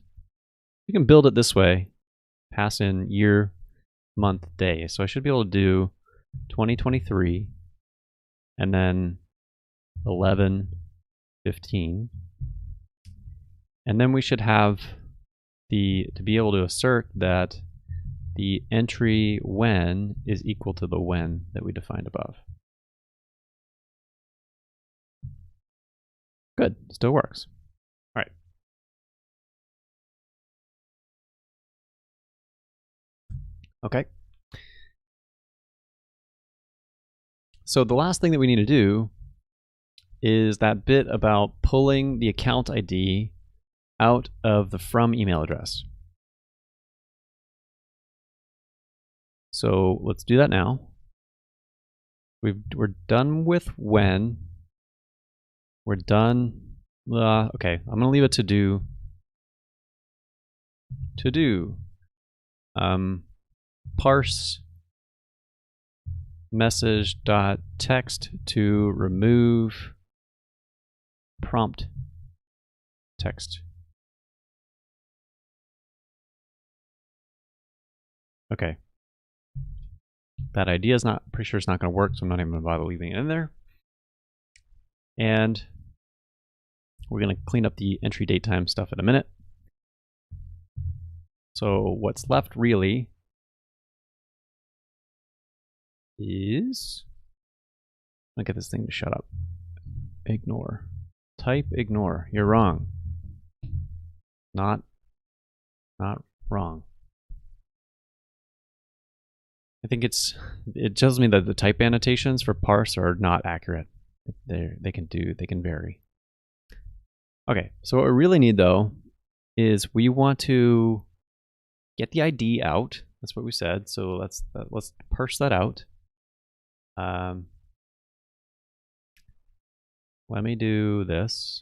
You can build it this way. Pass in year, month, day. So I should be able to do 2023 and then 11/15. And then we should have to be able to assert that the entry when is equal to the when that we defined above. Good, still works. All right. Okay. So the last thing that we need to do is that bit about pulling the account ID out of the from email address. So let's do that now. We're done with when. We're done. Okay, I'm gonna leave it to do. To do. Parse message.text to remove prompt text. Okay. That idea is not, pretty sure it's not going to work, so I'm not even going to bother leaving it in there. And we're going to clean up the entry date time stuff in a minute. So what's left really is, I'll get this thing to shut up. Ignore. Type ignore. You're wrong. Not wrong. I think it tells me that the type annotations for parse are not accurate. They can vary. Okay, so what we really need though is we want to get the ID out. That's what we said. So let's parse that out. Let me do this.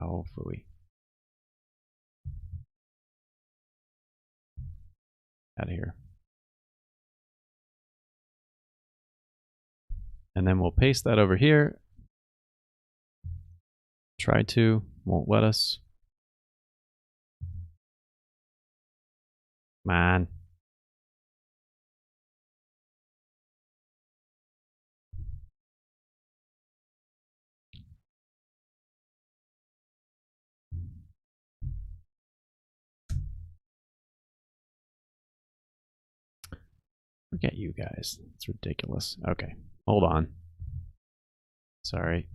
Oh, phooey. Out of here. And then we'll paste that over here. Try to, won't let us. Man. Forget you guys. It's ridiculous. Okay, hold on. Sorry.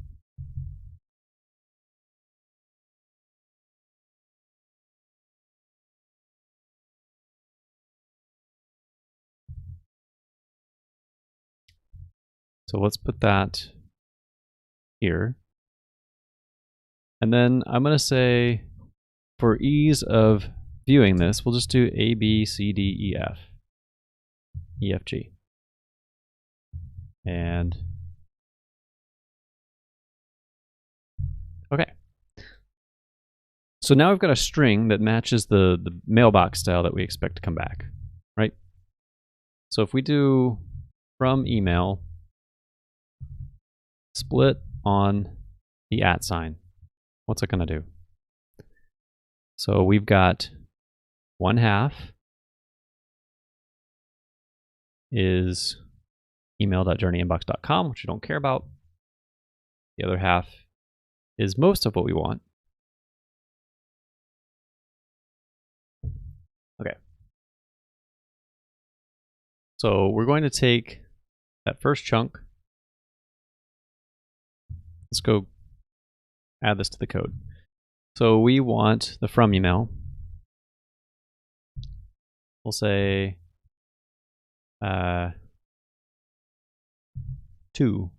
So let's put that here. And then I'm going to say, for ease of viewing this, we'll just do A, B, C, D, E, F. E, F, G. And okay. So now we've got a string that matches the mailbox style that we expect to come back, right? So if we do from email, split on the @ sign, what's it going to do? So we've got 1/2 is email.journeyinbox.com, which we don't care about. The other half is most of what we want. Okay. So we're going to take that first chunk. Let's go add this to the code. So we want the from email. We'll say 2.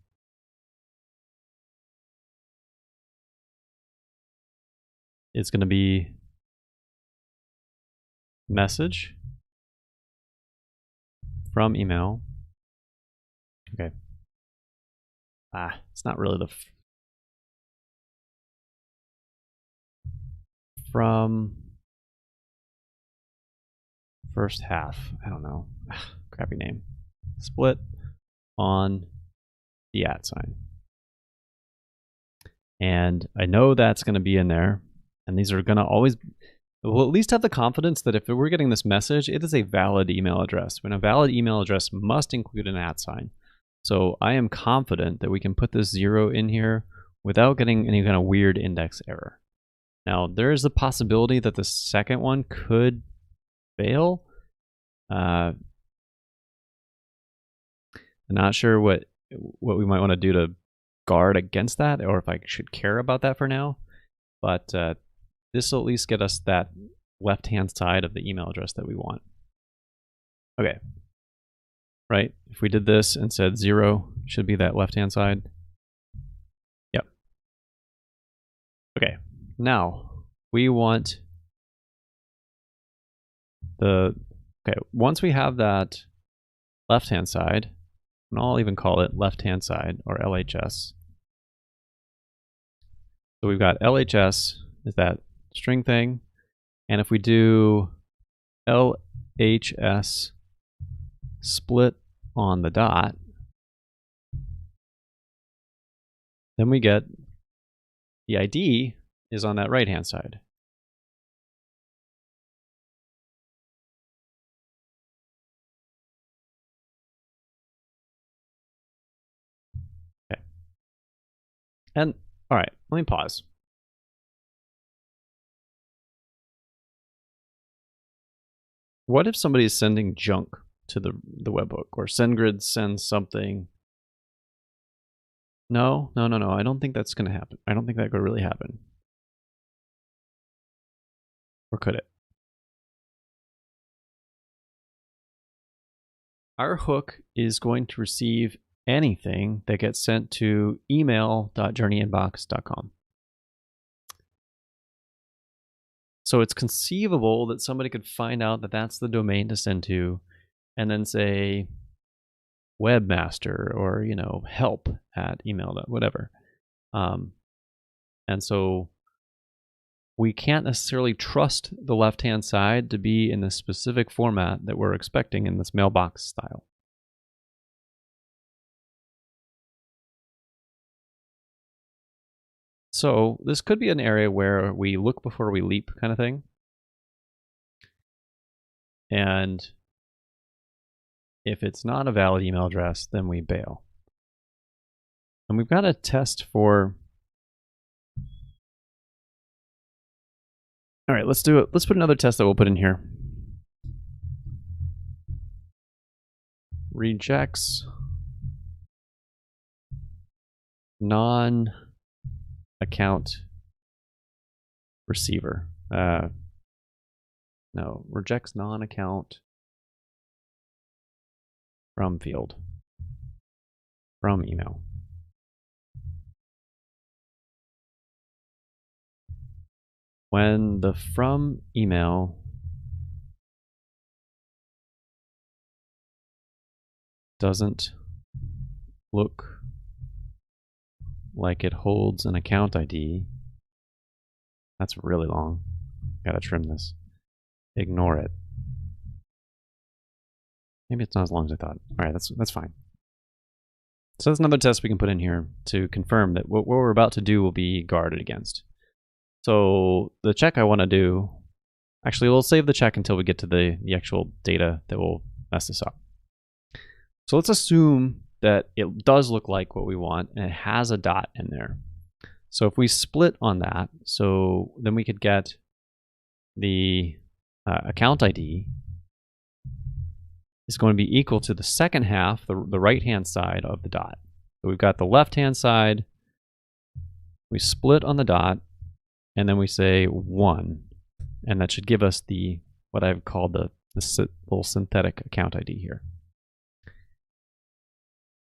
It's going to be message from email. Okay. It's not really the from first half. I don't know. Crappy name. Split on the @ sign. And I know that's going to be in there. And these are going to always, we'll at least have the confidence that if we're getting this message, it is a valid email address. And a valid email address must include an @ sign. So I am confident that we can put this 0 in here without getting any kind of weird index error. Now, there is a possibility that the second one could fail. I'm not sure what we might want to do to guard against that, or if I should care about that for now. but this will at least get us that left-hand side of the email address that we want. Okay, right? If we did this and said 0, should be that left-hand side. Yep. Okay, now we want once we have that left-hand side, and I'll even call it left-hand side or LHS. So we've got LHS is that string thing, and if we do LHS split on the dot, then we get the ID is on that right-hand side. Okay. And all right, let me pause. What if somebody is sending junk to the webhook, or SendGrid sends something? No. I don't think that's going to happen. I don't think that could really happen. Or could it? Our hook is going to receive anything that gets sent to email.journeyinbox.com. So it's conceivable that somebody could find out that that's the domain to send to, and then say webmaster or help at email, whatever. And so we can't necessarily trust the left-hand side to be in the specific format that we're expecting in this mailbox style. So this could be an area where we look before we leap kind of thing. And if it's not a valid email address, then we bail. And we've got a test for... All right, let's do it. Let's put another test that we'll put in here. Rejects non-account receiver. No, rejects non-account from field, from email. When the from email doesn't look like it holds an account ID, that's really long. Gotta trim this. Ignore it. Maybe it's not as long as I thought. All right, that's fine. So that's another test we can put in here to confirm that what we're about to do will be guarded against. So the check I want to do, actually we'll save the check until we get to the actual data that will mess this up. So let's assume that it does look like what we want and it has a dot in there. So if we split on that, so then we could get the account ID is going to be equal to the second half, the right-hand side of the dot. So we've got the left-hand side, we split on the dot, and then we say 1. And that should give us the what I've called the little synthetic account ID here.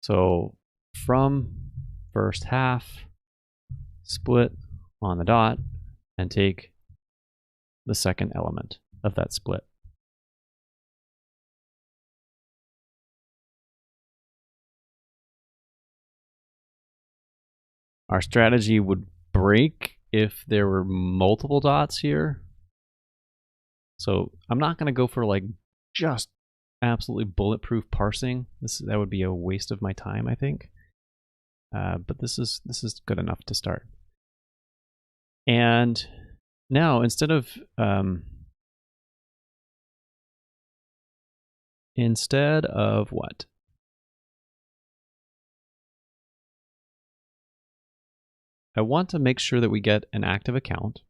So from first half, split on the dot, and take the second element of that split. Our strategy would break if there were multiple dots here. So I'm not going to go for like just absolutely bulletproof parsing. That would be a waste of my time, I think. But this is good enough to start. And now instead of what? I want to make sure that we get an active account.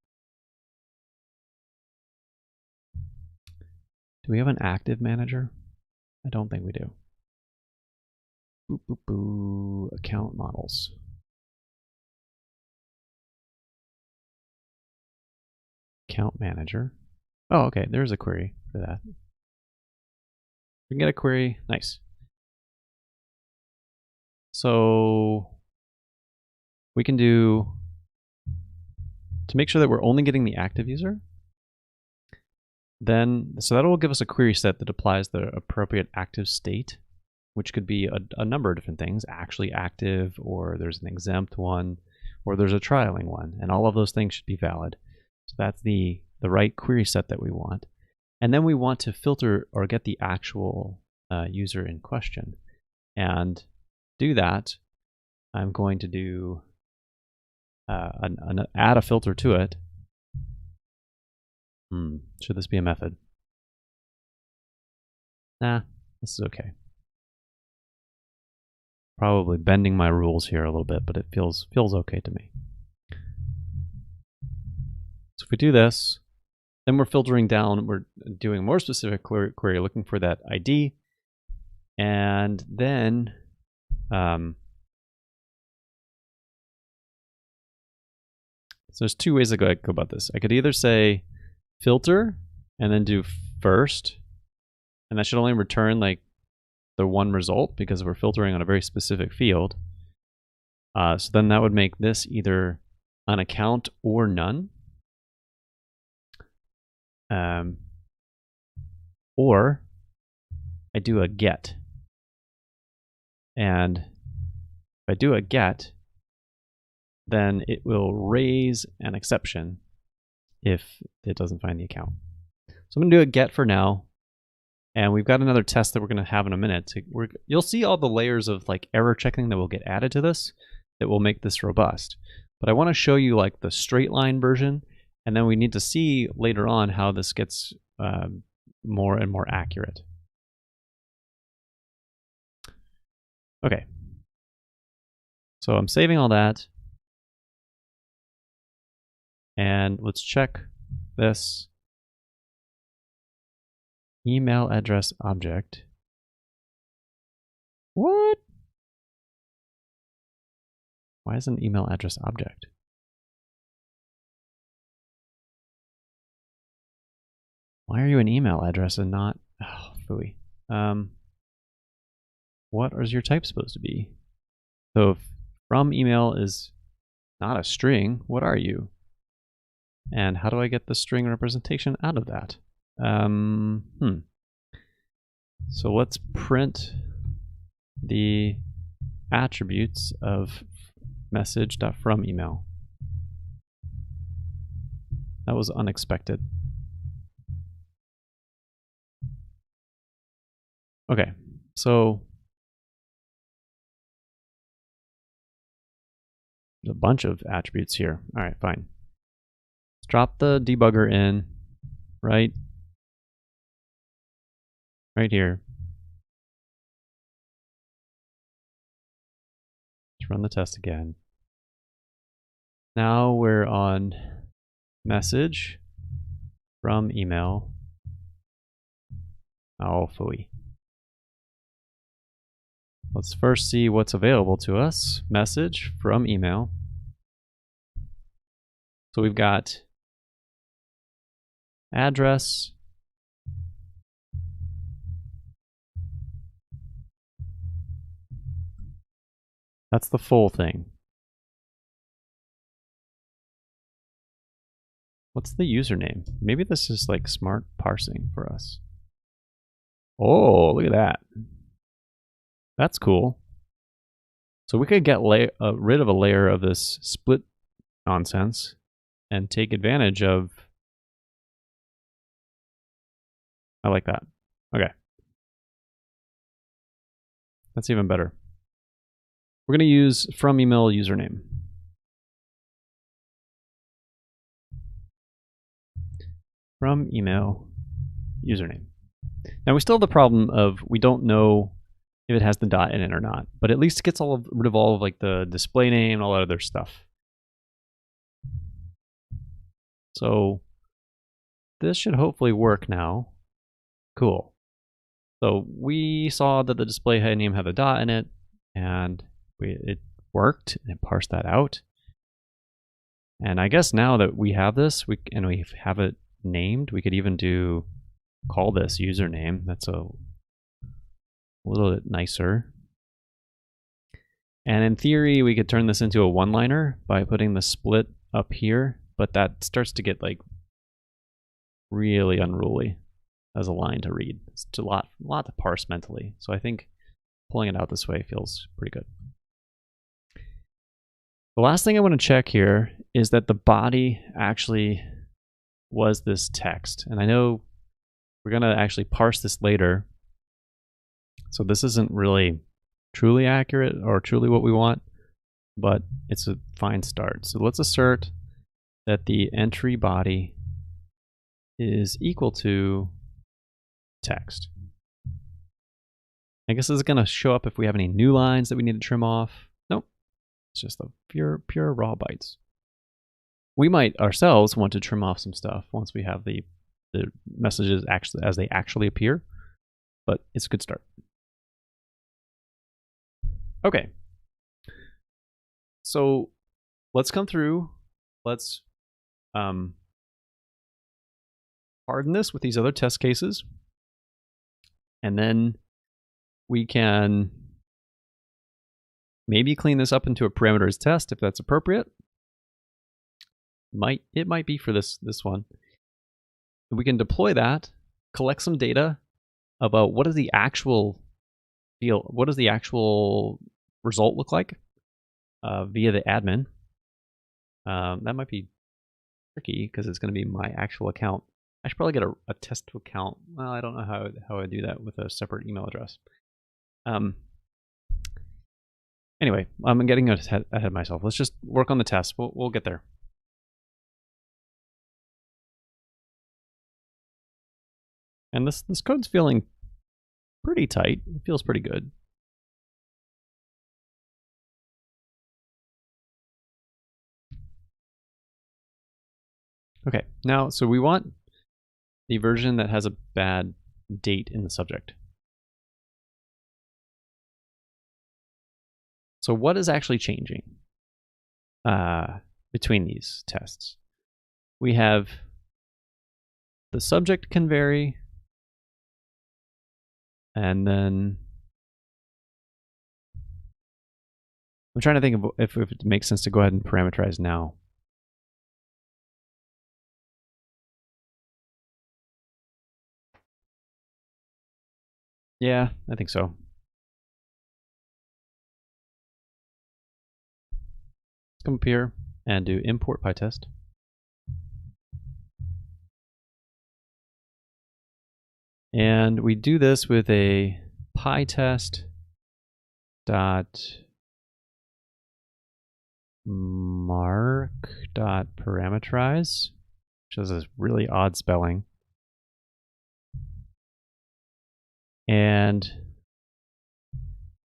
Do we have an active manager? I don't think we do. Boop, boop, boo. Account models. account manager. Oh, okay, there's a query for that. We can get a query, nice. So we can do, to make sure that we're only getting the active user, then, so that will give us a query set that applies the appropriate active state, which could be a number of different things, actually active, or there's an exempt one, or there's a trialing one, and all of those things should be valid. So that's the right query set that we want. And then we want to filter or get the actual user in question. And do that, I'm going to do add a filter to it. Should this be a method? Nah, this is okay. Probably bending my rules here a little bit, but it feels okay to me. So if we do this, then we're filtering down, we're doing a more specific query looking for that ID. And then so there's two ways to go about this. I could either say filter and then do first, and that should only return like the one result because we're filtering on a very specific field. So then that would make this either an account or none. Or I do a get. And if I do a get, then it will raise an exception if it doesn't find the account. So I'm going to do a get for now. And we've got another test that we're going to have in a minute. You'll see all the layers of like error checking that will get added to this that will make this robust. But I want to show you like the straight line version, and then we need to see later on how this gets more and more accurate. Okay. So I'm saving all that. And let's check this email address object. What? Why is an email address object? Why are you an email address and not, oh, phooey. What is your type supposed to be? So if from email is not a string, what are you? And how do I get the string representation out of that? So let's print the attributes of message.fromEmail. That was unexpected. Okay, so there's a bunch of attributes here. All right, fine. Let's drop the debugger in, right here. Let's run the test again. Now we're on message from email. Oh, phooey. Let's first see what's available to us. Message from email. So we've got address, that's the full thing. What's the username? Maybe this is like smart parsing for us. Oh, look at that. That's cool. So we could get rid of a layer of this split nonsense and take advantage of. I like that. Okay. That's even better. We're going to use from email username. From email username. Now we still have the problem of we don't know if it has the dot in it or not, but at least it gets rid of all of like the display name and all that other stuff. So this should hopefully work now. Cool. So we saw that the display name had a dot in it, and it worked, and it parsed that out. And I guess now that we have this, and we have it named, we could even call this username. That's a little bit nicer. And in theory, we could turn this into a one-liner by putting the split up here, but that starts to get like really unruly as a line to read. It's a lot to parse mentally. So I think pulling it out this way feels pretty good. The last thing I want to check here is that the body actually was this text. And I know we're going to actually parse this later. So this isn't really truly accurate or truly what we want, but it's a fine start. So let's assert that the entry body is equal to text. I guess this is going to show up if we have any new lines that we need to trim off. Nope. It's just the pure raw bytes. We might ourselves want to trim off some stuff once we have the messages actually as they actually appear, but it's a good start. Okay. So let's come through. Let's harden this with these other test cases. And then we can maybe clean this up into a parameters test if that's appropriate. It might be for this one. We can deploy that, collect some data about what does the actual result look like via the admin. That might be tricky because it's going to be my actual account. I should probably get a test account. Well, I don't know how I do that with a separate email address. Anyway, I'm getting ahead of myself. Let's just work on the test. We'll get there. And this code's feeling pretty tight. It feels pretty good. Okay, now, so we want the version that has a bad date in the subject. So what is actually changing between these tests? We have the subject can vary, and then I'm trying to think of if it makes sense to go ahead and parameterize now. Yeah, I think so. Let's come up here and do import PyTest. And we do this with a PyTest dot mark dot parameterize, which is a really odd spelling. And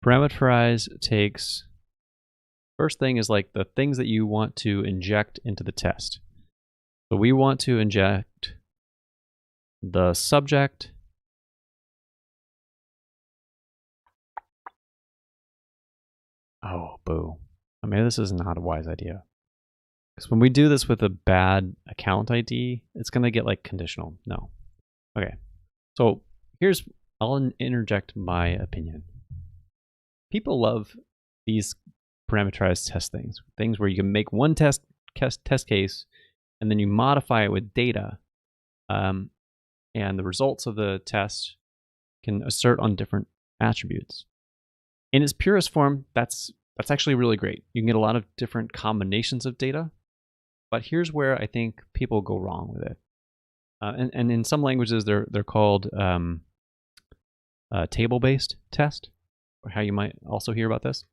parameterize takes, first thing is like the things that you want to inject into the test. So we want to inject the subject, oh, boo. I mean, this is not a wise idea. Because when we do this with a bad account ID, it's going to get like conditional. No. Okay. So I'll interject my opinion. People love these parameterized test things where you can make one test case and then you modify it with data, and the results of the test can assert on different attributes. In its purest form, that's actually really great. You can get a lot of different combinations of data, but here's where I think people go wrong with it. And in some languages, they're called table-based test, or how you might also hear about this.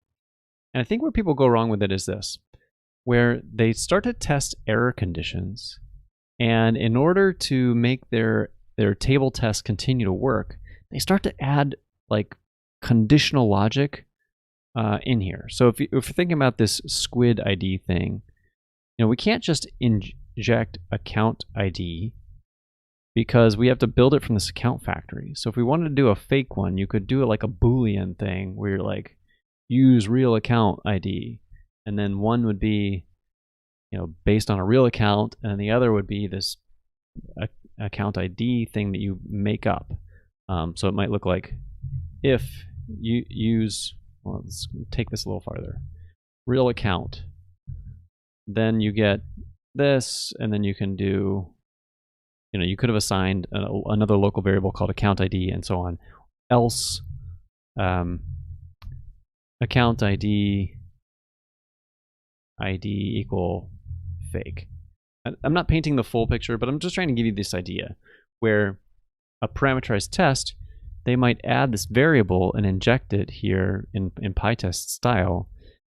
And I think where people go wrong with it is this, where they start to test error conditions, and in order to make their table test continue to work, they start to add like conditional logic in here. So if you're thinking about this squid ID thing, we can't just inject account ID because we have to build it from this account factory. So if we wanted to do a fake one, you could do it like a Boolean thing where you're like, use real account ID, and then one would be based on a real account, and the other would be this account ID thing that you make up. So it might look like if you use, well, let's take this a little farther, real account, then you get this, and then you can do, you could have assigned another local variable called account ID and so on. Else, account ID equal fake. I'm not painting the full picture, but I'm just trying to give you this idea where a parameterized test, they might add this variable and inject it here in PyTest style.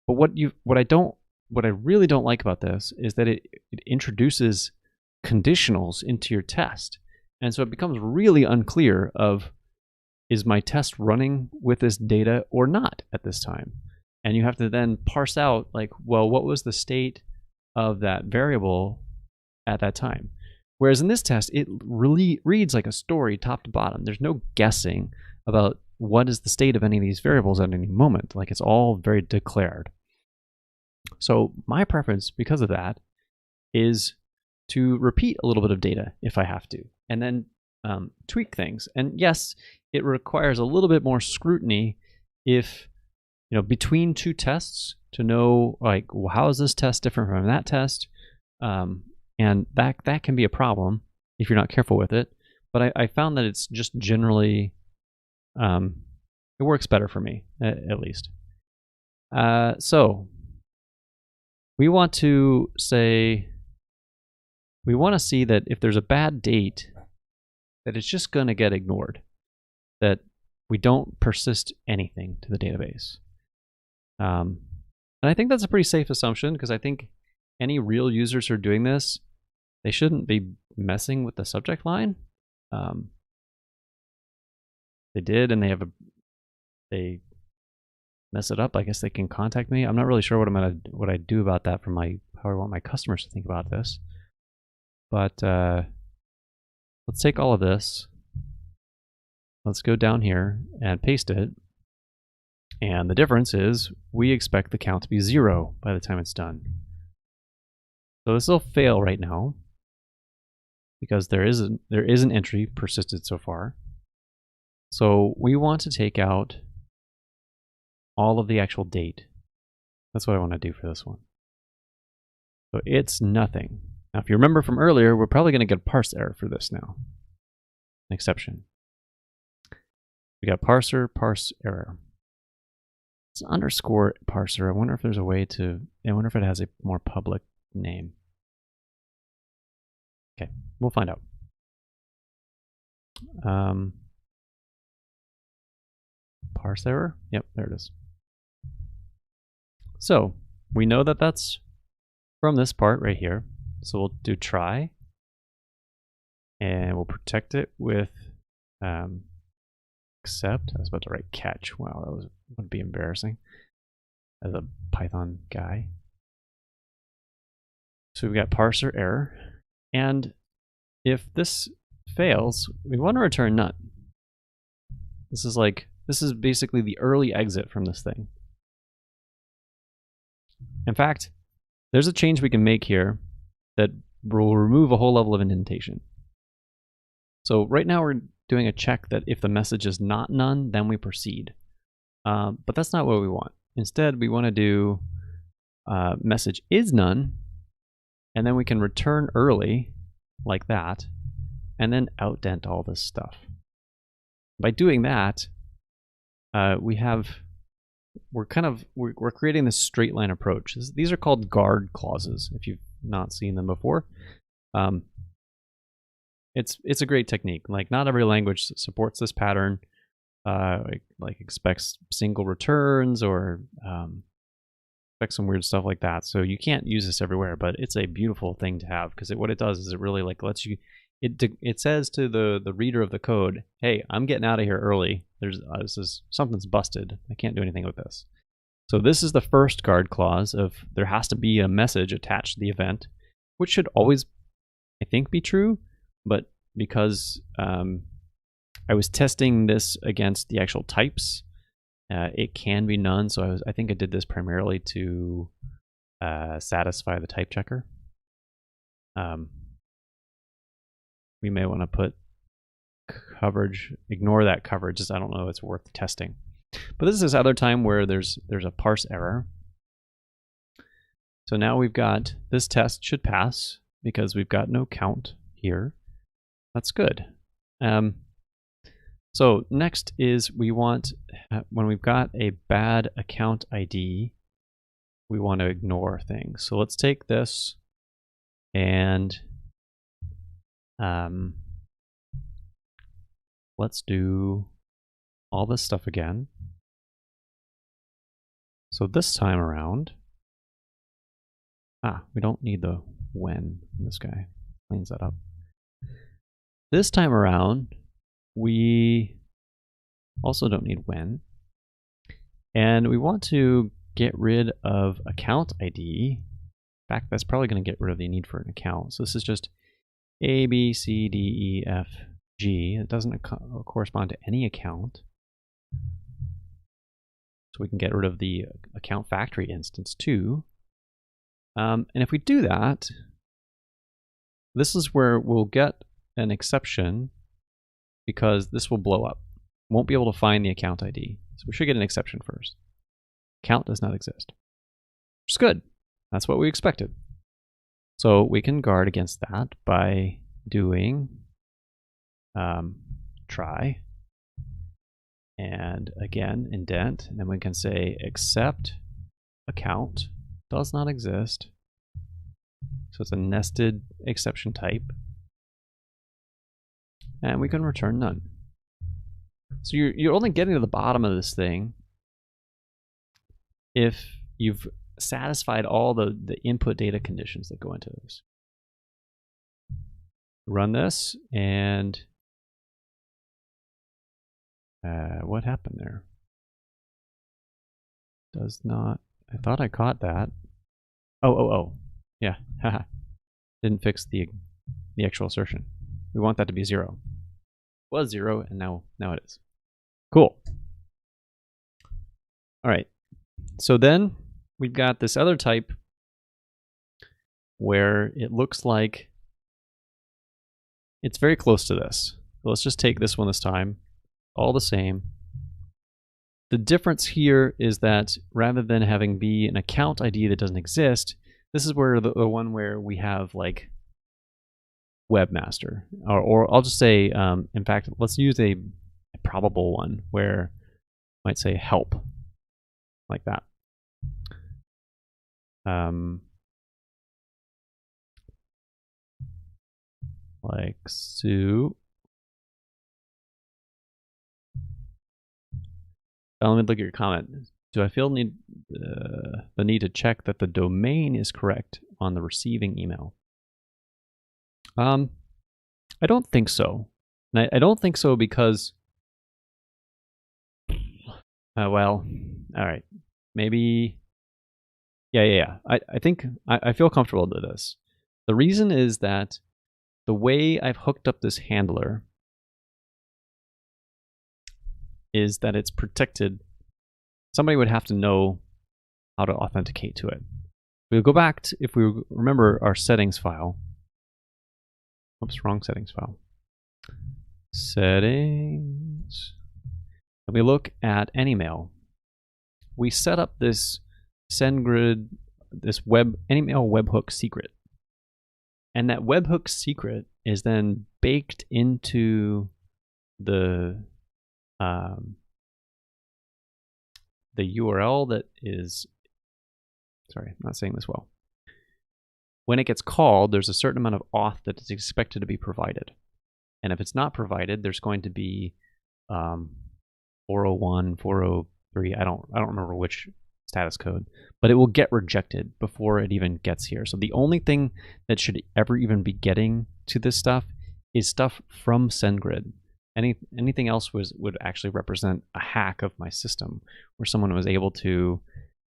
But what I really don't like about this is that it introduces conditionals into your test. And so it becomes really unclear of, is my test running with this data or not at this time? And you have to then parse out, like, well, what was the state of that variable at that time? Whereas in this test, it really reads like a story top to bottom. There's no guessing about what is the state of any of these variables at any moment. Like, it's all very declared. So my preference, because of that, is to repeat a little bit of data if I have to, and then tweak things. And yes, it requires a little bit more scrutiny if, between two tests, to know, like, well, how is this test different from that test? And that can be a problem if you're not careful with it. But I found that it's just generally, it works better for me, at least. So we want to see that if there's a bad date, that it's just going to get ignored, that we don't persist anything to the database. And I think that's a pretty safe assumption, because I think any real users who are doing this, they shouldn't be messing with the subject line. They did, and they mess it up. I guess they can contact me. I'm not really sure what I do about that from how I want my customers to think about this. But let's take all of this. Let's go down here and paste it. And the difference is we expect the count to be 0 by the time it's done. So this will fail right now because there is an entry persisted so far. So we want to take out all of the actual date. That's what I want to do for this one. So it's nothing. Now, if you remember from earlier, we're probably going to get a parse error for this now. An exception. We got parser, parse error. It's underscore parser. I wonder if there's a way to, I wonder if it has a more public name. Okay, we'll find out. Parse error? Yep, there it is. So we know that that's from this part right here. So we'll do try, and we'll protect it with except. I was about to write catch. Wow, that would be embarrassing as a Python guy. So we've got parser error, and if this fails, we want to return none. This is basically the early exit from this thing. In fact, there's a change we can make here that will remove a whole level of indentation. So right now we're doing a check that if the message is not none, then we proceed. But that's not what we want. Instead, we want to do message is none, and then we can return early like that, and then outdent all this stuff. By doing that, we're creating this straight line approach. These are called guard clauses, if you've not seen them before. It's a great technique. Like, not every language supports this pattern. Like expects single returns or expects some weird stuff like that. So you can't use this everywhere, but it's a beautiful thing to have, because what it does is it really lets you. It says to the reader of the code, "Hey, I'm getting out of here early. Something's busted. I can't do anything with this." So this is the first guard clause of there has to be a message attached to the event, which should always, I think, be true. But because I was testing this against the actual types, it can be none. So I think I did this primarily to satisfy the type checker. We may want to put coverage, ignore that coverage, as I don't know if it's worth testing. But this is this other time where there's a parse error. So now we've got, this test should pass because we've got no count here. That's good. So next is we want, when we've got a bad account ID, we want to ignore things. So let's take this and let's do all this stuff again. So this time around, we don't need the when. This guy cleans that up. This time around, we also don't need when. And we want to get rid of account ID. In fact, that's probably going to get rid of the need for an account. So this is just A, B, C, D, E, F, G. It doesn't correspond to any account. So we can get rid of the account factory instance too. And if we do that, this is where we'll get an exception because this will blow up. Won't be able to find the account ID. So we should get an exception first. Account does not exist, which is good. That's what we expected. So we can guard against that by doing try, and again indent, and then we can say except account does not exist. So it's a nested exception type, and we can return none. So you're only getting to the bottom of this thing if you've satisfied all the input data conditions that go into this. Run this, and what happened there? Does not. I thought I caught that. Oh. Yeah. Haha. Didn't fix the actual assertion. We want that to be 0. It was 0, and now it is. Cool. All right. So then we've got this other type where it looks like it's very close to this. So let's just take this one this time. All the same. The difference here is that rather than having be an account ID that doesn't exist, this is where the one where we have like webmaster, or I'll just say, in fact, let's use a probable one where I might say help, like that. Like so. Let me look at your comment. Do I feel the need to check that the domain is correct on the receiving email? I don't think so. And I don't think so because, well, all right, maybe, yeah. I think I feel comfortable with this. The reason is that the way I've hooked up this handler is that it's protected. Somebody would have to know how to authenticate to it. We'll go back to, if we remember our settings file. Oops, wrong settings file. Settings. And we look at AnyMail. We set up this SendGrid, this AnyMail webhook secret. And that webhook secret is then baked into the URL that is, sorry, I'm not saying this well. When it gets called, there's a certain amount of auth that is expected to be provided. And if it's not provided, there's going to be 401, 403, I don't remember which status code, but it will get rejected before it even gets here. So the only thing that should ever even be getting to this stuff is stuff from SendGrid. Anything else would actually represent a hack of my system, where someone was able to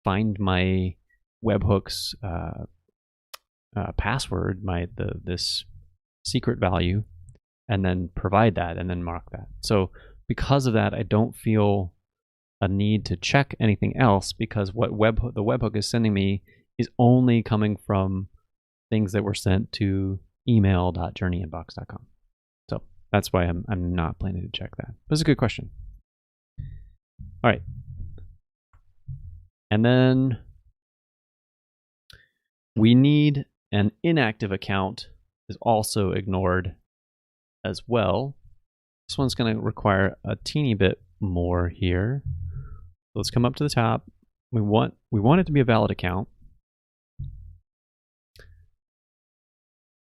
find my webhook's password, this secret value, and then provide that and then mark that. So because of that, I don't feel a need to check anything else, because what the webhook is sending me is only coming from things that were sent to email.journeyinbox.com. So that's why I'm not planning to check that. But it's a good question. All right. And then we need an inactive account is also ignored as well. This one's going to require a teeny bit more here. So let's come up to the top. We want it to be a valid account.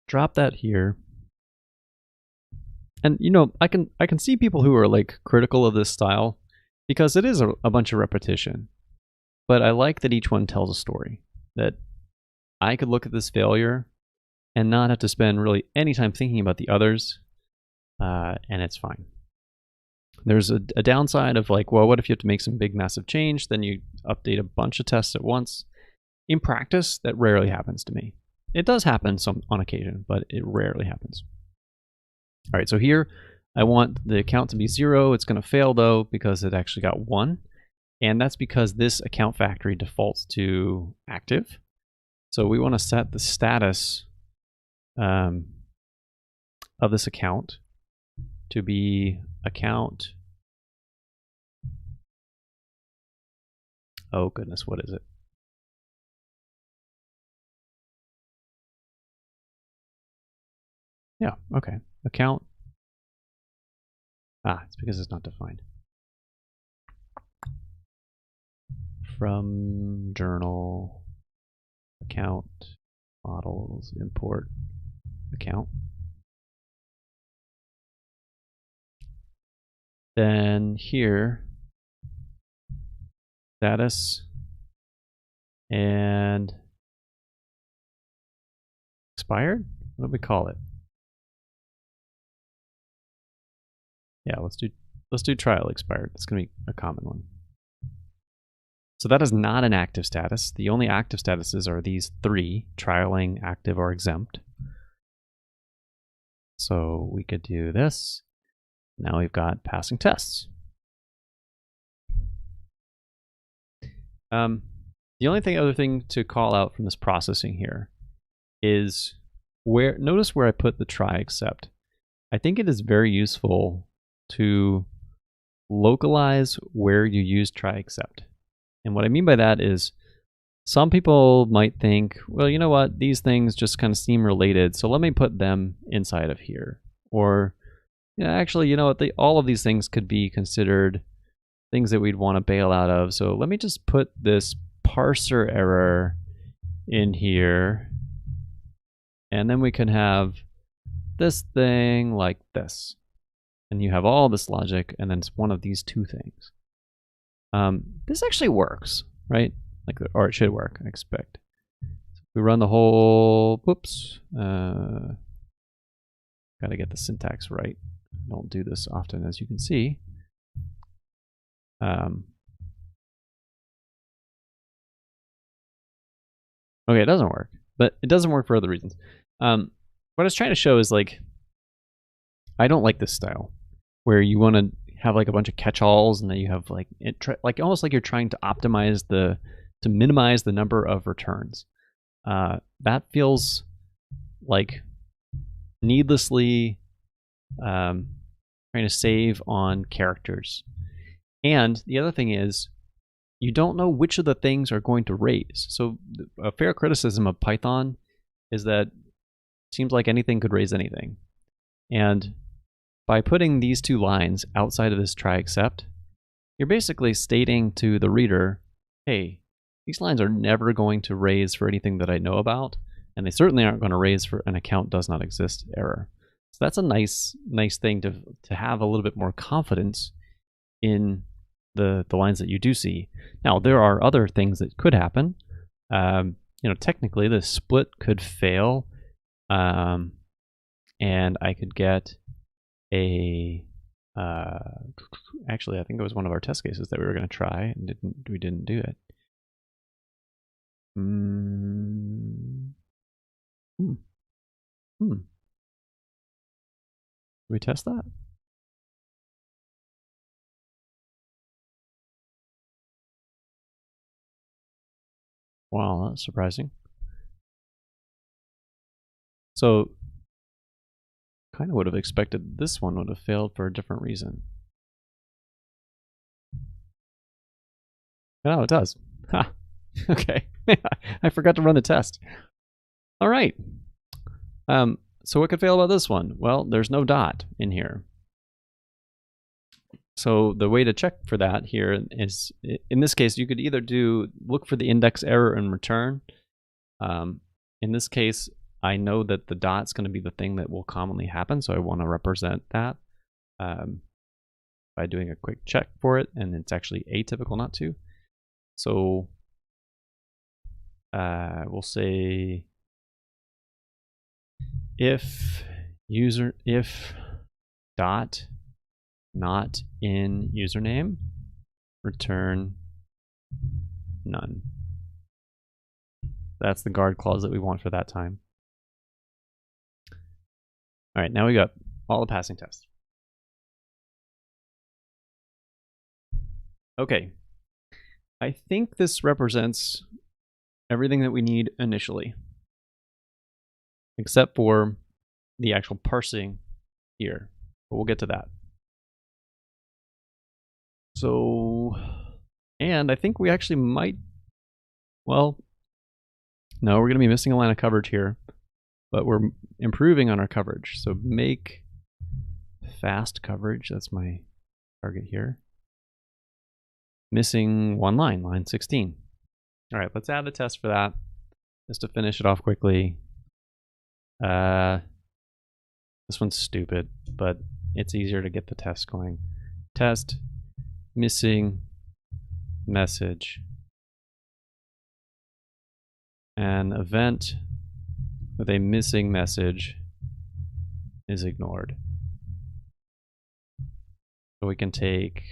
Drop that here. And you know, I can see people who are like critical of this style because it is a bunch of repetition. But I like that each one tells a story. That I could look at this failure and not have to spend really any time thinking about the others, and it's fine. There's a downside of like, well, what if you have to make some big massive change? Then you update a bunch of tests at once. In practice, that rarely happens to me. It does happen on occasion, but it rarely happens. All right, so here I want the account to be 0. It's going to fail though because it actually got 1. And that's because this account factory defaults to active. So we want to set the status of this account to be account. Oh goodness, what is it? Yeah, okay. Account. It's because it's not defined. From journal account models import account. Then here status and expired. What do we call it? Yeah, let's do trial expired. It's going to be a common one. So that is not an active status. The only active statuses are these 3, trialing, active, or exempt. So we could do this. Now we've got passing tests. The only other thing to call out from this processing here is notice where I put the try except. I think it is very useful to localize where you use try except. And what I mean by that is some people might think, well, you know what, these things just kind of seem related, so let me put them inside of here. Or, actually, you know what, all of these things could be considered things that we'd want to bail out of, so let me just put this parser error in here, and then we can have this thing like this. And you have all this logic, and then it's one of these 2 things. This actually works, right? Or it should work, I expect. So we run the whole, whoops. Got to get the syntax right. I don't do this often, as you can see. Okay, it doesn't work, but it doesn't work for other reasons. What I was trying to show is like, I don't like this style where you want to have like a bunch of catch-alls and then you have like almost like you're trying to optimize to minimize the number of returns. That feels like needlessly trying to save on characters. And the other thing is you don't know which of the things are going to raise. So a fair criticism of Python is that it seems like anything could raise anything. And by putting these 2 lines outside of this try except, you're basically stating to the reader, hey, these lines are never going to raise for anything that I know about, and they certainly aren't going to raise for an account does not exist error. So that's a nice thing to have a little bit more confidence in the lines that you do see. Now, there are other things that could happen. Technically, the split could fail, and I could get actually, I think it was one of our test cases that we were going to try, and we didn't do it. Did we test that? Wow, that's surprising. So, kind of would have expected this one would have failed for a different reason. Oh, it does. Ha. Okay. I forgot to run the test. All right. So what could fail about this one? Well, there's no dot in here. So the way to check for that here is, in this case, you could either look for the index error and return. In this case, I know that the dot's going to be the thing that will commonly happen, so I want to represent that by doing a quick check for it, and it's actually atypical not to. So we'll say if dot not in username, return none. That's the guard clause that we want for that time. All right, now we got all the passing tests. Okay, I think this represents everything that we need initially, except for the actual parsing here, but we'll get to that. So, and I think we actually might, well, no, we're going to be missing a line of coverage here, but we're improving on our coverage. So make fast coverage, that's my target here. Missing one line, line 16. All right, let's add a test for that, just to finish it off quickly. This one's stupid, but it's easier to get the test going. Test missing message, an event with a missing message is ignored. So we can take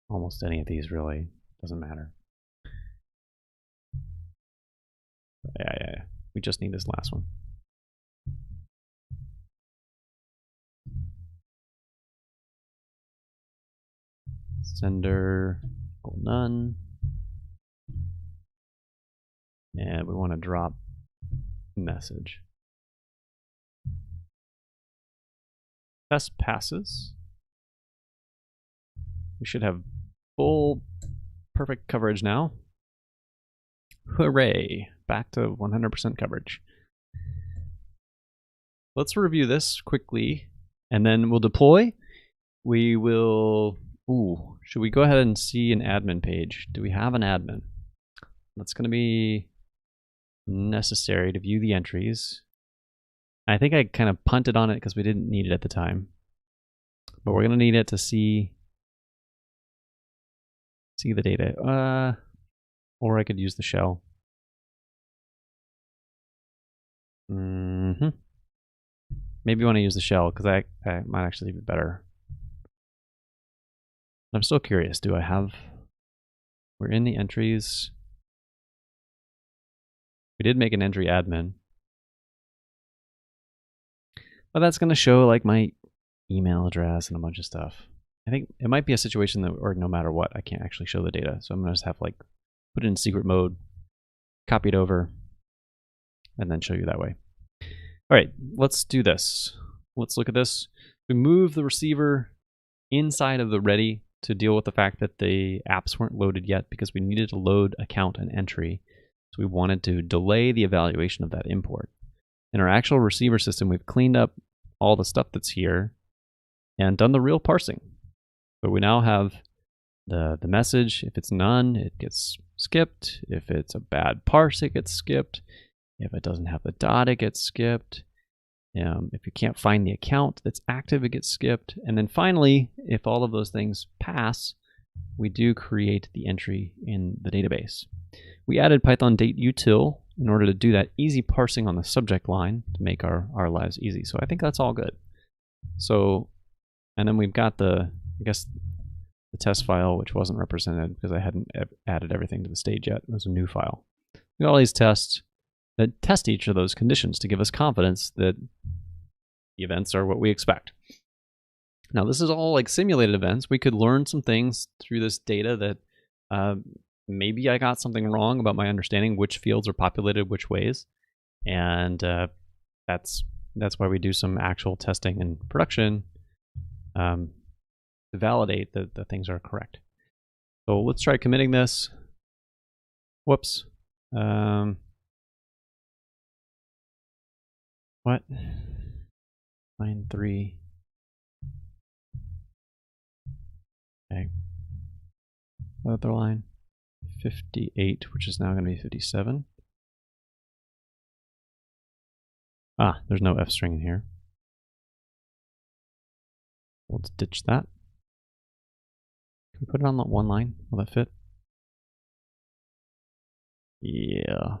almost any of these, really, doesn't matter. Yeah. We just need this last one. Sender equal none. And we want to drop message. Test passes. We should have full perfect coverage now. Hooray! Back to 100% coverage. Let's review this quickly, and then we'll deploy. We will... Ooh, should we go ahead and see an admin page? Do we have an admin? That's going to be necessary to view the entries. I think I kind of punted on it because we didn't need it at the time. But we're going to need it to see the data. Or I could use the shell. Maybe you want to use the shell because I might actually be better. I'm still curious. Do I have... We're in the entries. We did make an entry admin. But that's going to show like my email address and a bunch of stuff. I think it might be a situation that, or no matter what, I can't actually show the data. So I'm going to just have like put it in secret mode, copy it over, and then show you that way. All right, let's do this. Let's look at this. We move the receiver inside of the ready to deal with the fact that the apps weren't loaded yet because we needed to load account and entry. So we wanted to delay the evaluation of that import. In our actual receiver system, we've cleaned up all the stuff that's here and done the real parsing. So we now have the message. If it's none, it gets skipped. If it's a bad parse, it gets skipped. If it doesn't have the dot, it gets skipped. If you can't find the account that's active, it gets skipped. And then finally, if all of those things pass, we do create the entry in the database. We added Python date util in order to do that easy parsing on the subject line to make our lives easy. So I think that's all good. So, and then we've got the test file, which wasn't represented because I hadn't added everything to the stage yet. It was a new file. We got all these tests that test each of those conditions to give us confidence that the events are what we expect. Now, this is all like simulated events. We could learn some things through this data that Maybe I got something wrong about my understanding which fields are populated which ways, and that's why we do some actual testing in production to validate that things are correct. So let's try committing this. Whoops. What? Line 3. Okay. What other line? 58, which is now going to be 57. Ah, there's no F string in here. Let's ditch that. Can we put it on that one line? Will that fit? Yeah.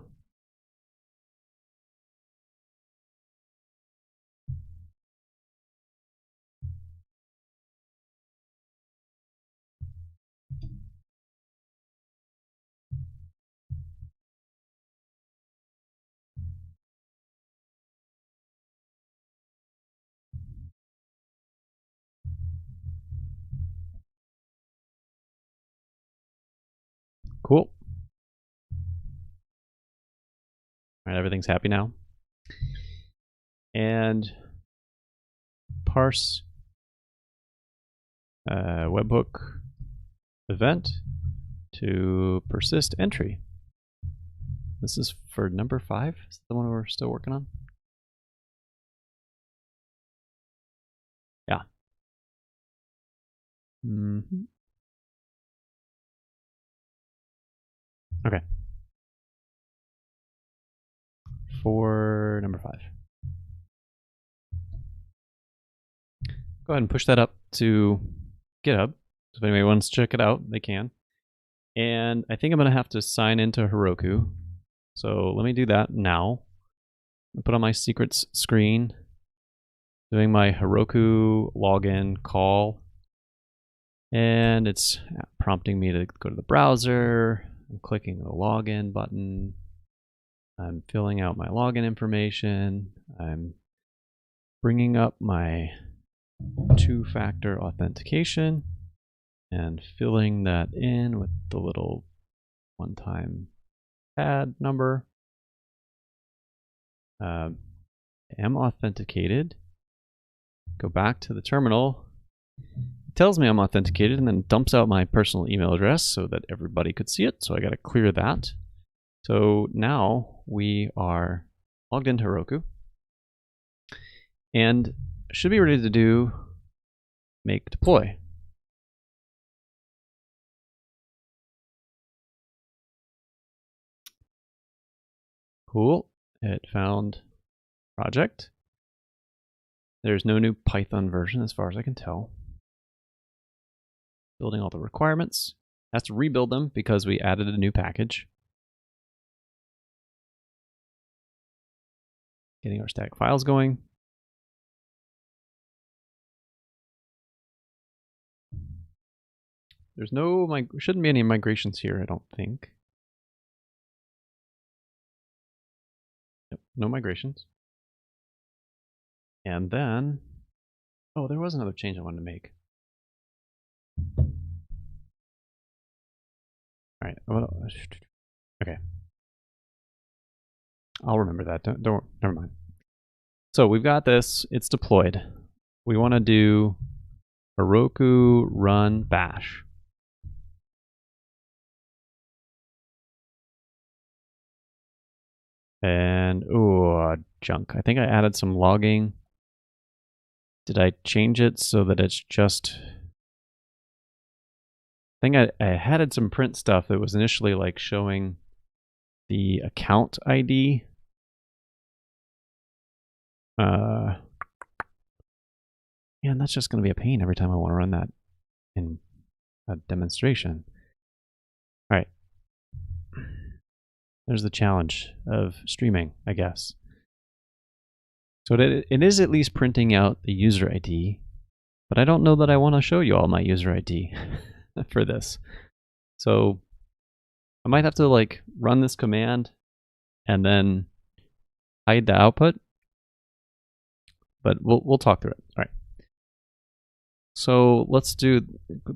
Cool. All right, everything's happy now. And parse webhook event to persist entry. This is for number 5. Is that the one we're still working on? Yeah. Okay. For number 5. Go ahead and push that up to GitHub. So if anybody wants to check it out, they can. And I think I'm going to have to sign into Heroku. So let me do that now. I'll put on my secrets screen, doing my Heroku login call. And it's prompting me to go to the browser. I'm clicking the login button. I'm filling out my login information. I'm bringing up my 2-factor authentication and filling that in with the little one-time pad number. Am authenticated. Go back to the terminal. It tells me I'm authenticated and then dumps out my personal email address so that everybody could see it. So I got to clear that. So now we are logged into Heroku and should be ready to do make deploy. Cool. It found project. There's no new Python version as far as I can tell. Building all the requirements. Has to rebuild them because we added a new package. Getting our static files going. There's no, shouldn't be any migrations here, I don't think. Yep, no migrations. And then, oh, there was another change I wanted to make. All right, okay. I'll remember that, don't never mind. So we've got this, it's deployed. We want to do Heroku run bash. And, oh, junk. I think I added some logging. Did I change it so that it's just... I think I added some print stuff that was initially like showing the account ID. Yeah, and that's just going to be a pain every time I want to run that in a demonstration. All right. There's the challenge of streaming, I guess. So it is at least printing out the user ID, but I don't know that I want to show you all my user ID for this. So I might have to like run this command and then hide the output, but we'll talk through it. All right. So let's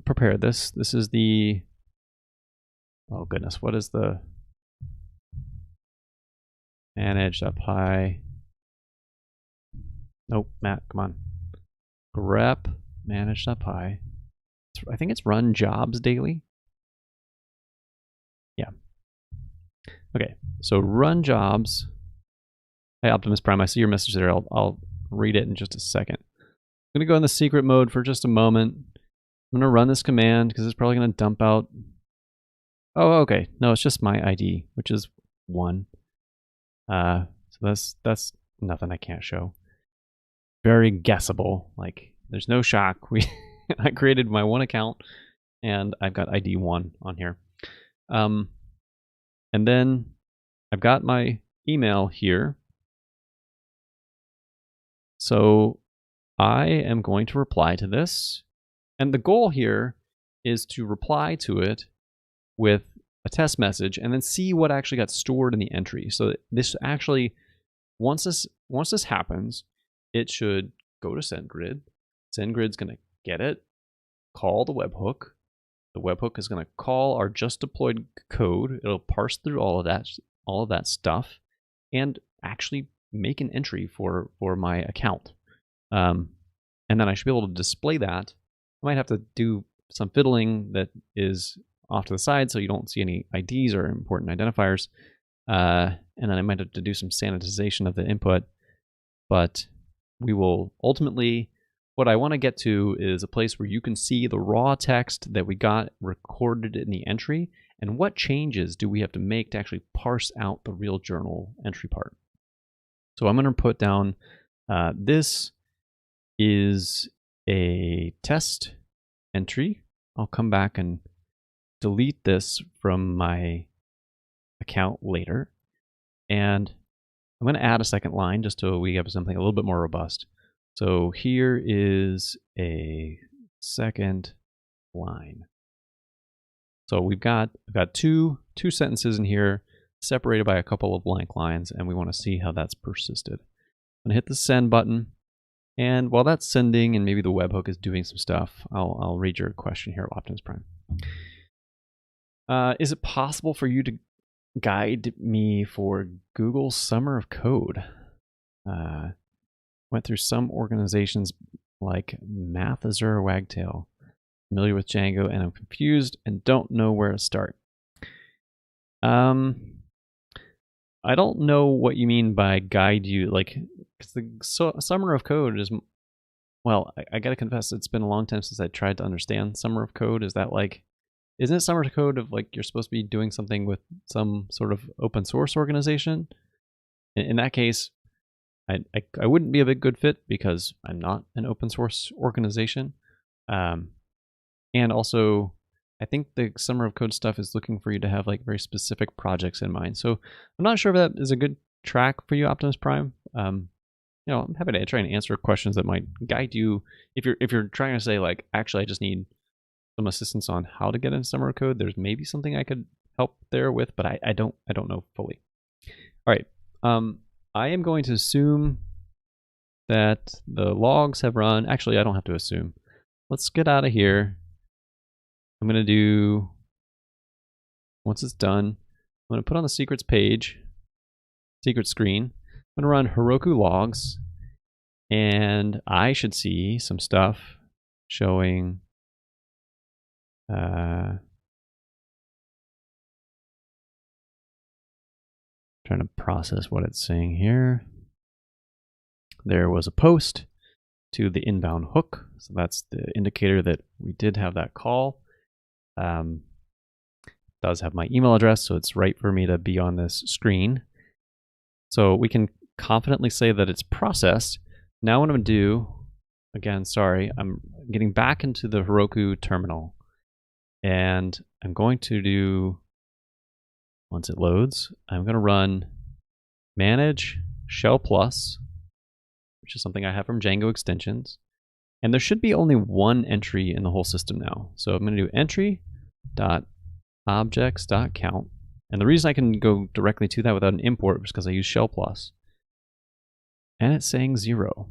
prepare this. This is the Oh goodness, what is the manage.py? Nope, Matt, come on. Grep manage.py. I think it's run jobs daily. Yeah. Okay, so run jobs. Hey, Optimus Prime, I see your message there. I'll read it in just a second. I'm going to go in the secret mode for just a moment. I'm going to run this command because it's probably going to dump out. Oh, okay. No, it's just my ID, which is 1. So that's nothing I can't show. Very guessable. Like, there's no shock. I created my one account, and I've got ID 1 on here. And then I've got my email here. So I am going to reply to this. And the goal here is to reply to it with a test message and then see what actually got stored in the entry. So this actually, once this happens, it should go to SendGrid. SendGrid's going to get it, call the webhook. The webhook is going to call our just deployed code. It'll parse through all of that stuff, and actually make an entry for my account. And then I should be able to display that. I might have to do some fiddling that is off to the side so you don't see any IDs or important identifiers. And then I might have to do some sanitization of the input. But we will ultimately, what I want to get to is a place where you can see the raw text that we got recorded in the entry, and what changes do we have to make to actually parse out the real journal entry part. So I'm going to put down, this is a test entry. I'll come back and delete this from my account later. And I'm going to add a second line just so we have something a little bit more robust. So here is a second line. So we've got two sentences in here separated by a couple of blank lines, and we want to see how that's persisted. I'm going to hit the send button. And while that's sending and maybe the webhook is doing some stuff, I'll read your question here, Optimus Prime. Is it possible for you to guide me for Google Summer of Code? Went through some organizations like Math Azure Wagtail, familiar with Django, and I'm confused and don't know where to start. I don't know what you mean by guide you, like, because the Summer of Code is, well, I gotta confess, it's been a long time since I tried to understand Summer of Code. Is that like, isn't it Summer of Code of like you're supposed to be doing something with some sort of open source organization? In that case, I wouldn't be a big good fit because I'm not an open source organization. And also, I think the Summer of Code stuff is looking for you to have like very specific projects in mind. So I'm not sure if that is a good track for you, Optimus Prime. I'm happy to try and answer questions that might guide you. If you're trying to say like, actually, I just need some assistance on how to get into Summer of Code, there's maybe something I could help there with, but I don't know fully. All right, I am going to assume that the logs have run. Actually, I don't have to assume. Let's get out of here. I'm going to do, once it's done, I'm going to put on the secrets page, secret screen. I'm going to run Heroku logs, and I should see some stuff showing trying to process what it's saying here. There was a post to the inbound hook, so that's the indicator that we did have that call. Does have my email address, so it's right for me to be on this screen. So we can confidently say that it's processed. Now what I'm going to do, again, sorry, I'm getting back into the Heroku terminal. And I'm going to do, once it loads, I'm going to run manage shell plus, which is something I have from Django extensions. And there should be only one entry in the whole system now. So I'm going to do entry.objects.count. And the reason I can go directly to that without an import is because I use shell plus. And it's saying 0.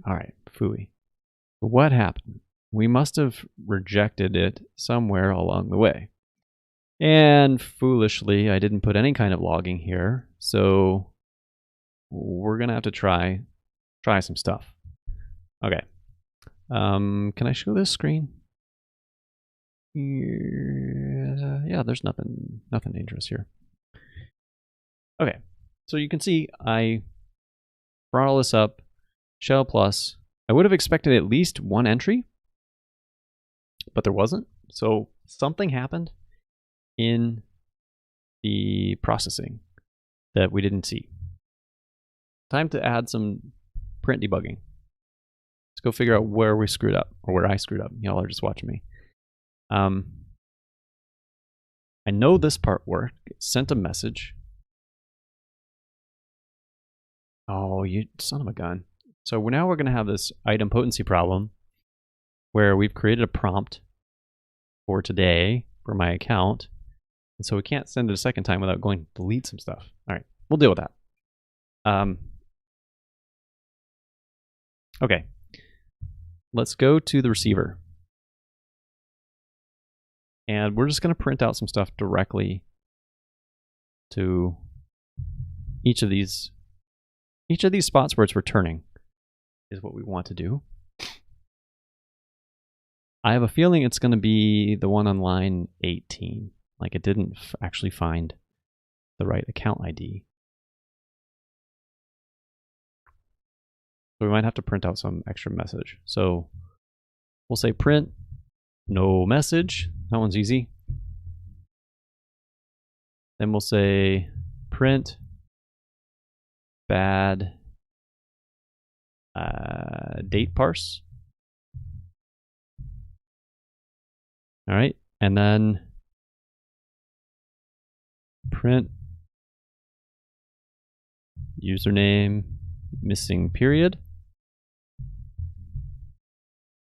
All right, phooey. But what happened? We must have rejected it somewhere along the way. And foolishly, I didn't put any kind of logging here. So we're going to have to try some stuff. Okay. Can I show this screen? Yeah, there's nothing dangerous here. Okay. So you can see I brought all this up. Shell plus. I would have expected at least one entry, but there wasn't. So something happened in the processing that we didn't see. Time to add some print debugging. Let's go figure out where we screwed up, or where I screwed up. Y'all are just watching me. I know this part worked. It sent a message. Oh, you son of a gun. So now we're going to have this item potency problem where we've created a prompt for today for my account. And so we can't send it a second time without going to delete some stuff. All right, we'll deal with that. Okay, let's go to the receiver. And we're just going to print out some stuff directly to each of these spots where it's returning is what we want to do. I have a feeling it's going to be the one on line 18. Like it didn't actually find the right account ID. So we might have to print out some extra message. So we'll say print no message. That one's easy. Then we'll say print bad date parse. All right, and then print username missing period,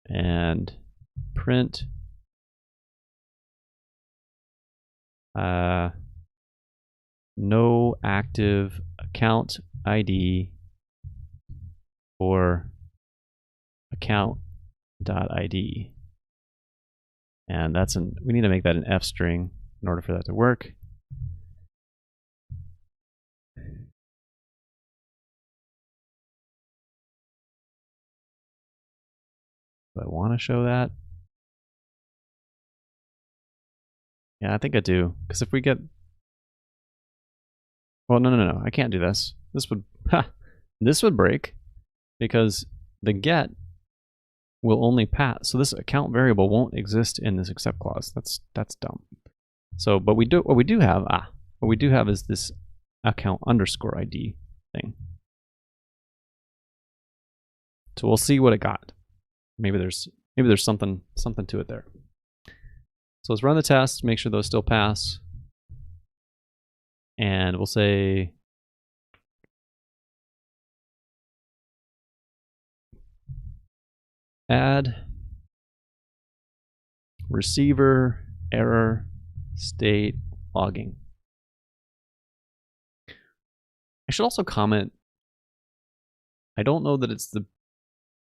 and print no active account ID for account.id. And we need to make that an F string in order for that to work. Do I want to show that? Yeah, I think I do. Because if we get... Well, no. I can't do this. This would break. Because the get will only pass. So this account variable won't exist in this except clause. That's dumb. So, but what we do have is this account underscore ID thing. So we'll see what it got. Maybe there's something to it there. So let's run the test, make sure those still pass. And we'll say add receiver error state logging. I should also comment, I don't know that it's the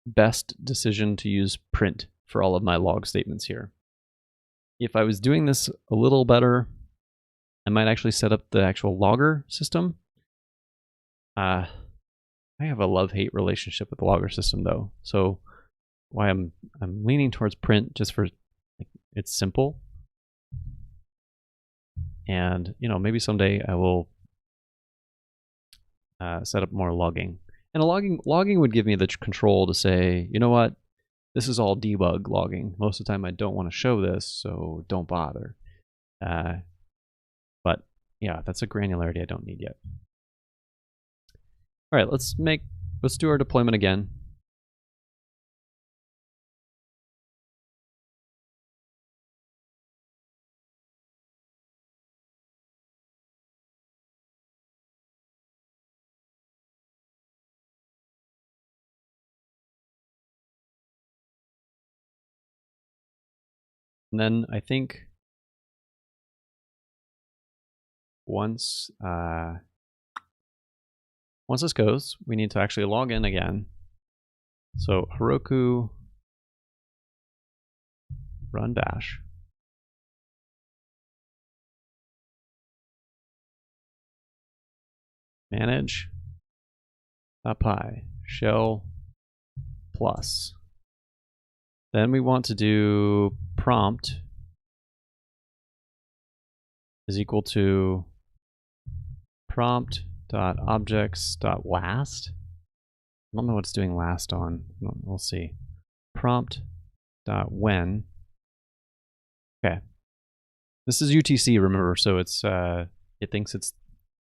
best decision to use print for all of my log statements here. If I was doing this a little better, I might actually set up the actual logger system. I have a love-hate relationship with the logger system though, so why I'm leaning towards print just for it's simple. And maybe someday I will set up more logging. And logging would give me the control to say, you know what, this is all debug logging. Most of the time I don't want to show this, so don't bother. But yeah, that's a granularity I don't need yet. All right, let's do our deployment again. And then I think once this goes, we need to actually log in again. So Heroku run bash. manage.py shell plus. Then we want to do prompt is equal to prompt.objects.last. I don't know what it's doing last on. We'll see. Prompt.when. Okay. This is UTC, remember, so it's it thinks it's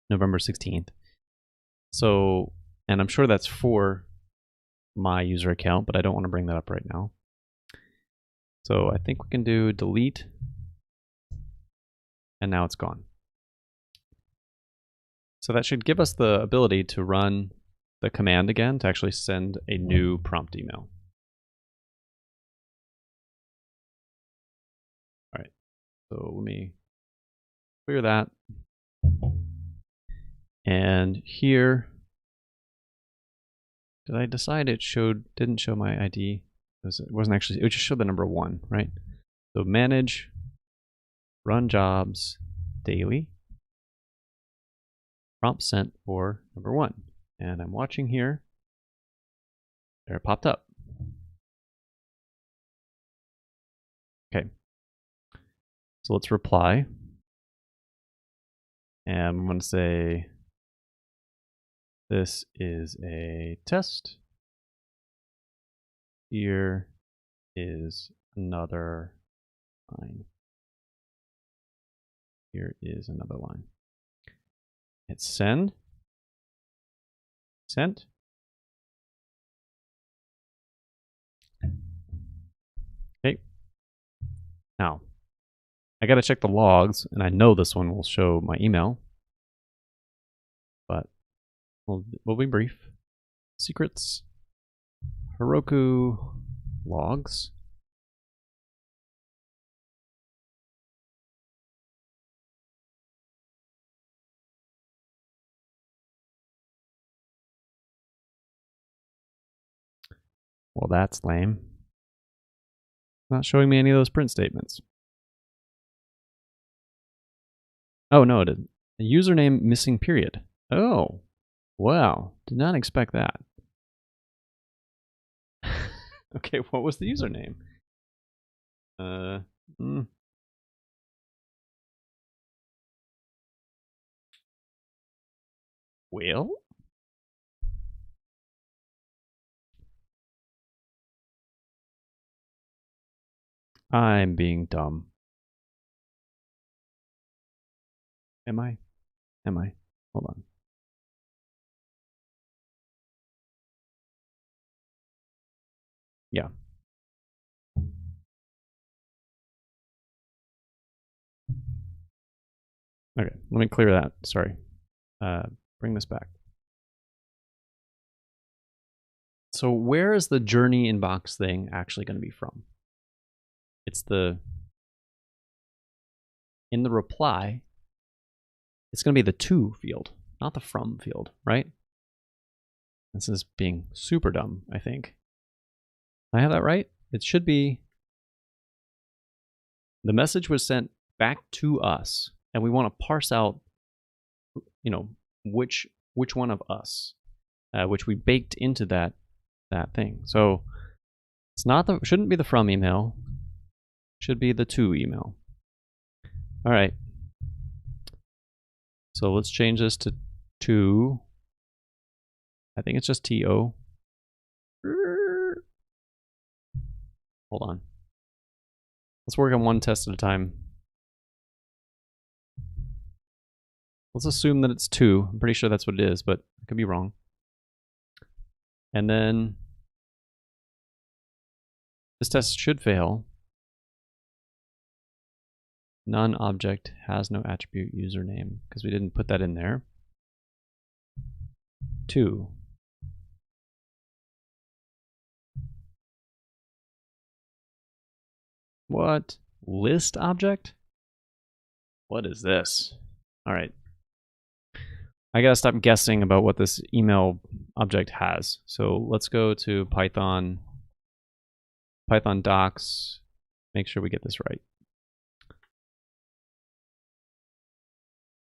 November 16th. So, and I'm sure that's for my user account, but I don't want to bring that up right now. So I think we can do delete, and now it's gone. So that should give us the ability to run the command again to actually send a new prompt email. All right, so let me clear that. And here, did I decide it didn't show my ID? It wasn't actually, it just showed the number 1, right? So manage, run jobs, daily, prompt sent for number 1. And I'm watching here, there it popped up. Okay, so let's reply. And I'm going to say, this is a test. Here is another line. Here is another line. Hit send. Sent. Okay. Now, I got to check the logs, and I know this one will show my email, but we'll be brief. Secrets. Heroku logs. Well, that's lame. Not showing me any of those print statements. Oh, no, it didn't. A username missing period. Oh, wow. Did not expect that. Okay, what was the username? Well? I'm being dumb. Am I? Am I? Hold on. Yeah. Okay, let me clear that. Sorry. Bring this back. So where is the journey inbox thing actually going to be from? It's in the reply, it's going to be the to field, not the from field, right? This is being super dumb, I think. I have that right? It should be, the message was sent back to us, and we want to parse out, you know, which one of us, which we baked into that thing. So it's not shouldn't be the from email, should be the to email. All right. So let's change this to, I think it's just TO. Hold on. Let's work on one test at a time. Let's assume that it's 2. I'm pretty sure that's what it is, but I could be wrong. And then this test should fail. None object has no attribute username because we didn't put that in there. 2. What? List object? What is this? All right. I gotta stop guessing about what this email object has. So let's go to Python docs, make sure we get this right.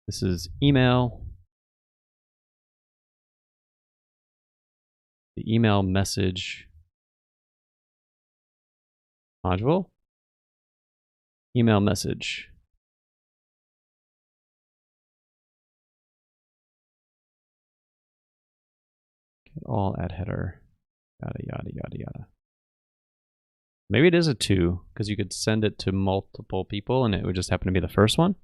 This is email. the email message module. Email message. Get all at header. Yada, yada, yada, yada. Maybe it is a 2, because you could send it to multiple people and it would just happen to be the first one.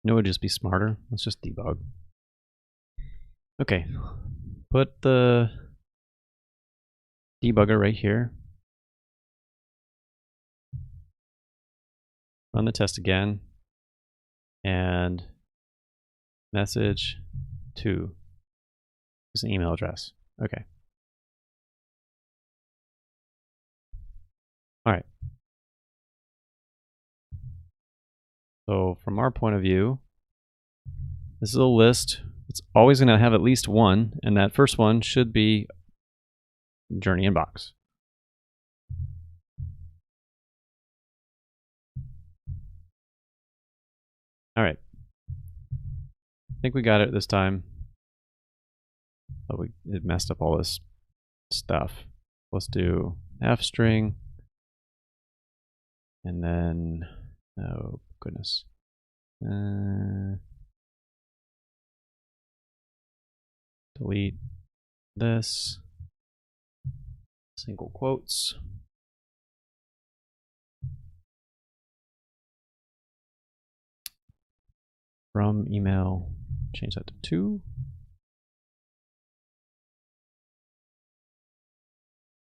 No, it would just be smarter. Let's just debug. Okay, put the debugger right here. Run the test again. And message to is an email address. Okay. All right. So from our point of view, this is a list. It's always going to have at least one, and that first one should be Journey Inbox. All right. I think we got it this time. But it messed up all this stuff. Let's do F string. And then, oh goodness. Delete this. Single quotes. From email, change that to 2.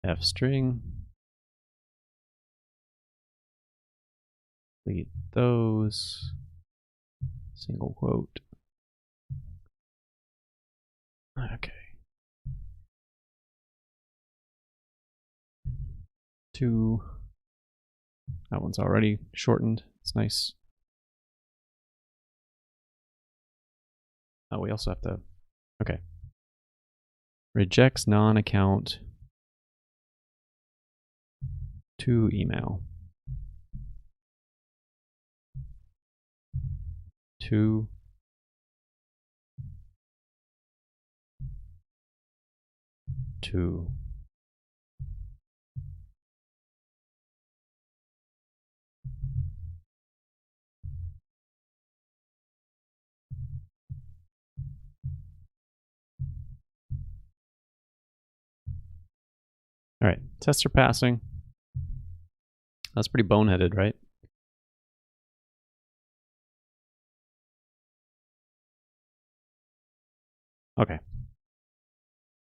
F string. Delete those. Single quote. Okay. 2. That one's already shortened. It's nice. Oh, we also have to, okay. Rejects non-account to email. To all right, tests are passing. That's pretty boneheaded, right? Okay.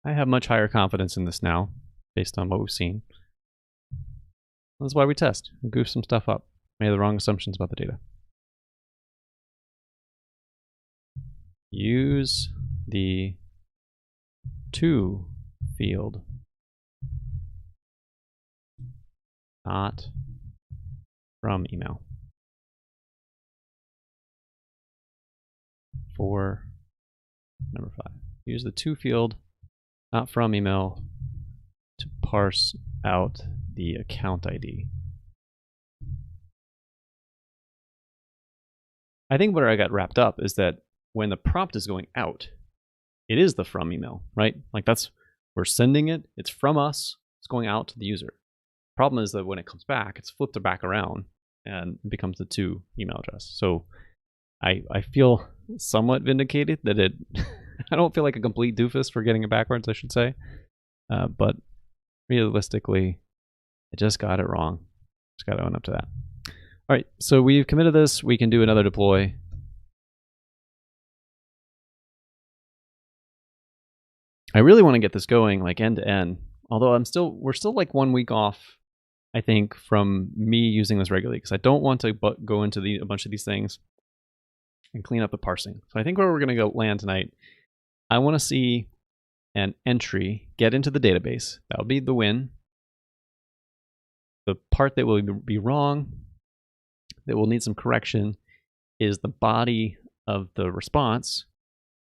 I have much higher confidence in this now, based on what we've seen. That's why we test. We goof some stuff up. Made the wrong assumptions about the data. Use the to field. Not from email. For number 5. Use the to field, not from email, to parse out the account ID. I think where I got wrapped up is that when the prompt is going out, it is the from email, right? Like that's, we're sending it, it's from us, it's going out to the user. Problem is that when it comes back, it's flipped back around and it becomes the to email address. So I feel somewhat vindicated that it, I don't feel like a complete doofus for getting it backwards, I should say. But realistically, I just got it wrong. Just got to own up to that. All right, so we've committed this. We can do another deploy. I really want to get this going like end to end. Although we're still like 1 week off, I think, from me using this regularly because I don't want to go into a bunch of these things and clean up the parsing. So I think where we're going to go land tonight, I want to see an entry get into the database. That would be the win. The part that will be wrong, that will need some correction, is the body of the response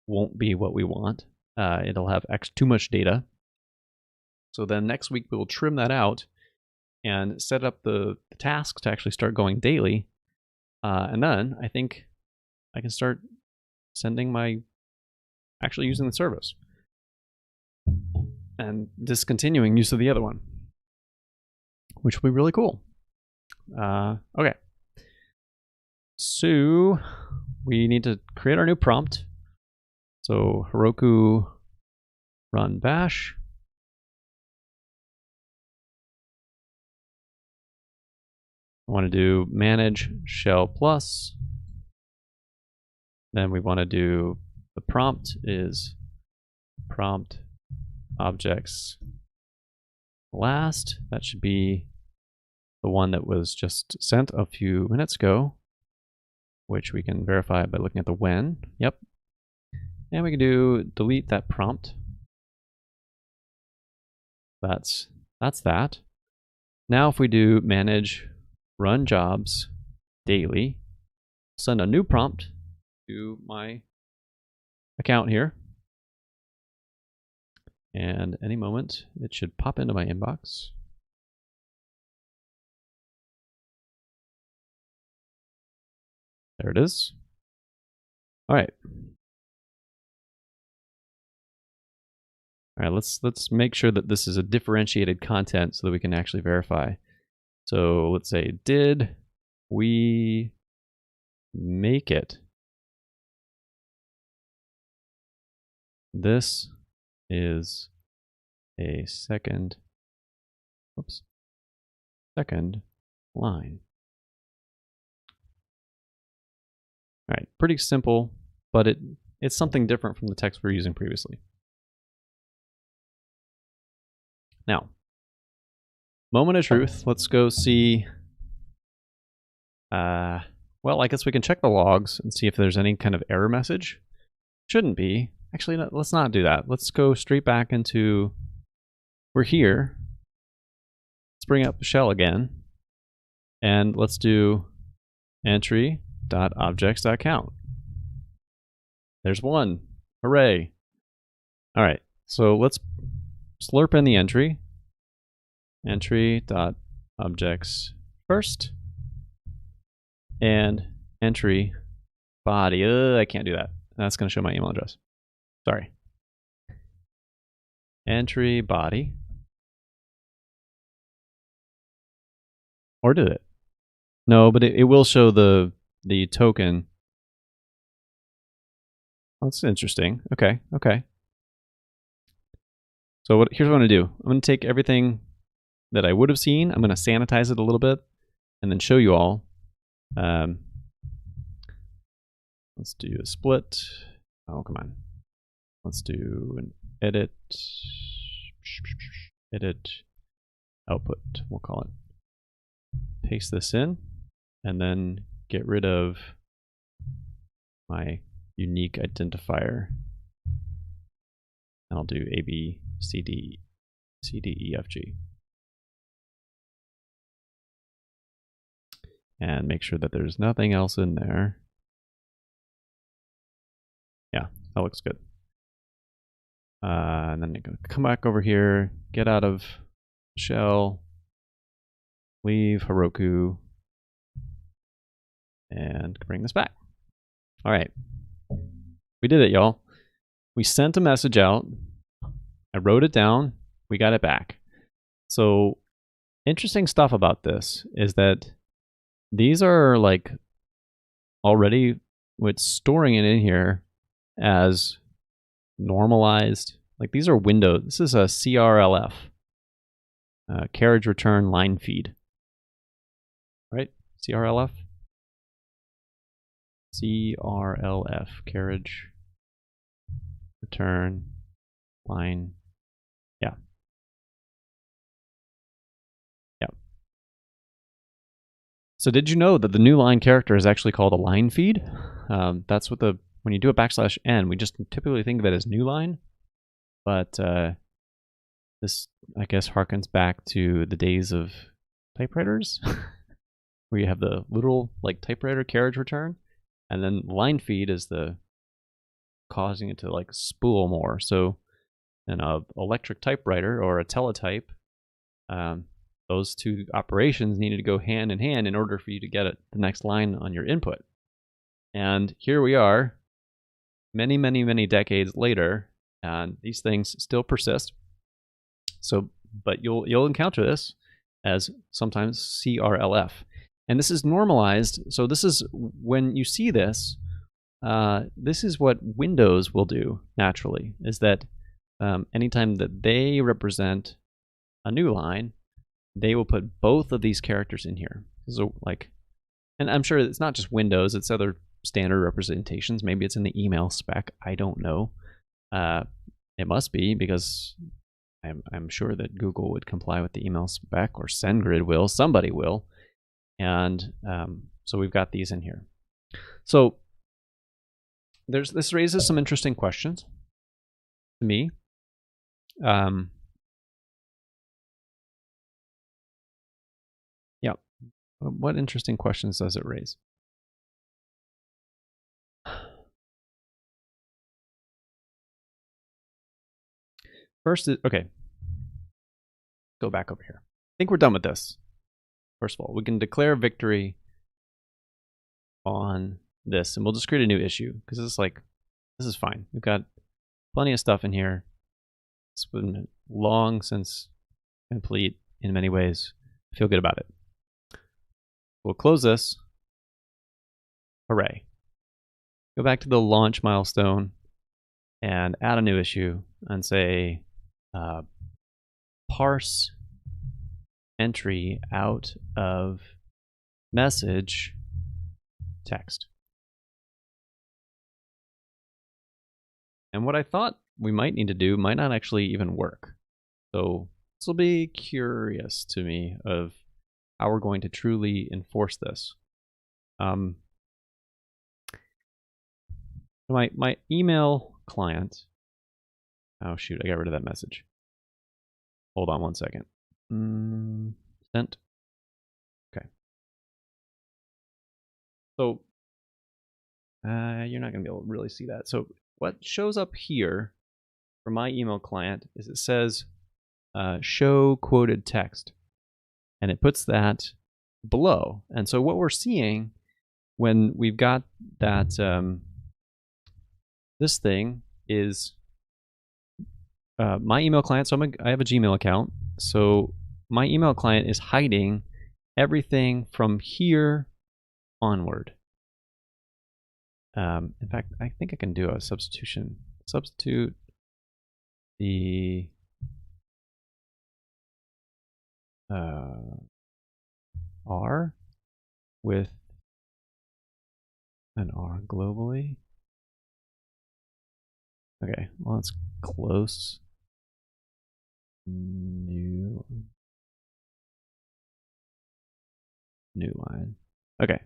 won't be what we want. It'll have too much data. So then next week we will trim that out and set up the tasks to actually start going daily And then I think I can start sending actually using the service and discontinuing use of the other one, which will be really cool. Okay. So we need to create our new prompt. So Heroku run bash. I want to do manage shell plus. Then we want to do the prompt is prompt objects last. That should be the one that was just sent a few minutes ago, which we can verify by looking at the when. Yep. And we can do delete that prompt. That's that. Now if we do manage run jobs daily, send a new prompt to my account here. And any moment it should pop into my inbox. There it is. All right. All right, let's make sure that this is a differentiated content so that we can actually verify. So let's say, did we make it? This is a second line. All right, pretty simple, but it's something different from the text we were using previously. Now, moment of truth. Let's go see. Well, I guess we can check the logs and see if there's any kind of error message. Shouldn't be. Actually, no, let's not do that. Let's go straight back into. We're here. Let's bring up the shell again, and let's do entry.objects.count. There's one. Hooray! All right. So let's slurp in the entry. Entry.objects first. And entry body. I can't do that. That's going to show my email address. Sorry. Entry body. Or did it? No, but it will show the token. That's interesting. Okay. So here's what I'm going to do. I'm going to take everything that I would have seen. I'm going to sanitize it a little bit and then show you all. Let's do a split. Oh, come on. Let's do an edit output, we'll call it. Paste this in and then get rid of my unique identifier. And I'll do A, B, C, D, E, F, G. And make sure that there's nothing else in there. Yeah, that looks good. And then you're going to come back over here, get out of shell, leave Heroku, and bring this back. All right. We did it, y'all. We sent a message out. I wrote it down. We got it back. So interesting stuff about this is that these are like already it's storing it in here as normalized. Like these are windows. This is a CRLF, carriage return line feed. Right? CRLF? CRLF, carriage return line. Yeah. So did you know that the new line character is actually called a line feed? That's what when you do a \n, we just typically think of it as new line, but this, I guess, harkens back to the days of typewriters, where you have the literal like typewriter carriage return, and then line feed is the causing it to like spool more. So in an electric typewriter or a teletype, the those two operations needed to go hand in hand in order for you to get the next line on your input. And here we are, many, many, many decades later, and these things still persist. So, but you'll encounter this as sometimes CRLF. And this is normalized. So this is when you see this, this is what Windows will do naturally, is that anytime that they represent a new line, they will put both of these characters in here. So and I'm sure it's not just Windows, it's other standard representations. Maybe it's in the email spec. I don't know. It must be, because I'm sure that Google would comply with the email spec, or SendGrid will. Somebody will. And so we've got these in here. So this raises some interesting questions to me. Yeah. What interesting questions does it raise? First, okay. Go back over here. I think we're done with this. First of all, we can declare victory on this, and we'll just create a new issue, because this is fine. We've got plenty of stuff in here. It's been long since complete in many ways. I feel good about it. We'll close this. Hooray. Go back to the launch milestone and add a new issue and say parse entry out of message text. And what I thought we might need to do might not actually even work. So this will be curious to me of how we're going to truly enforce this. My email client. Oh shoot, I got rid of that message. Hold on one second. Sent. Okay. So you're not going to be able to really see that. So what shows up here for my email client is it says show quoted text. And it puts that below. And so what we're seeing when we've got that, this thing is my email client. So I have a Gmail account. So my email client is hiding everything from here onward. In fact, I think I can do a substitution. Substitute the R with an R globally. Okay, well, it's close. New line. Okay.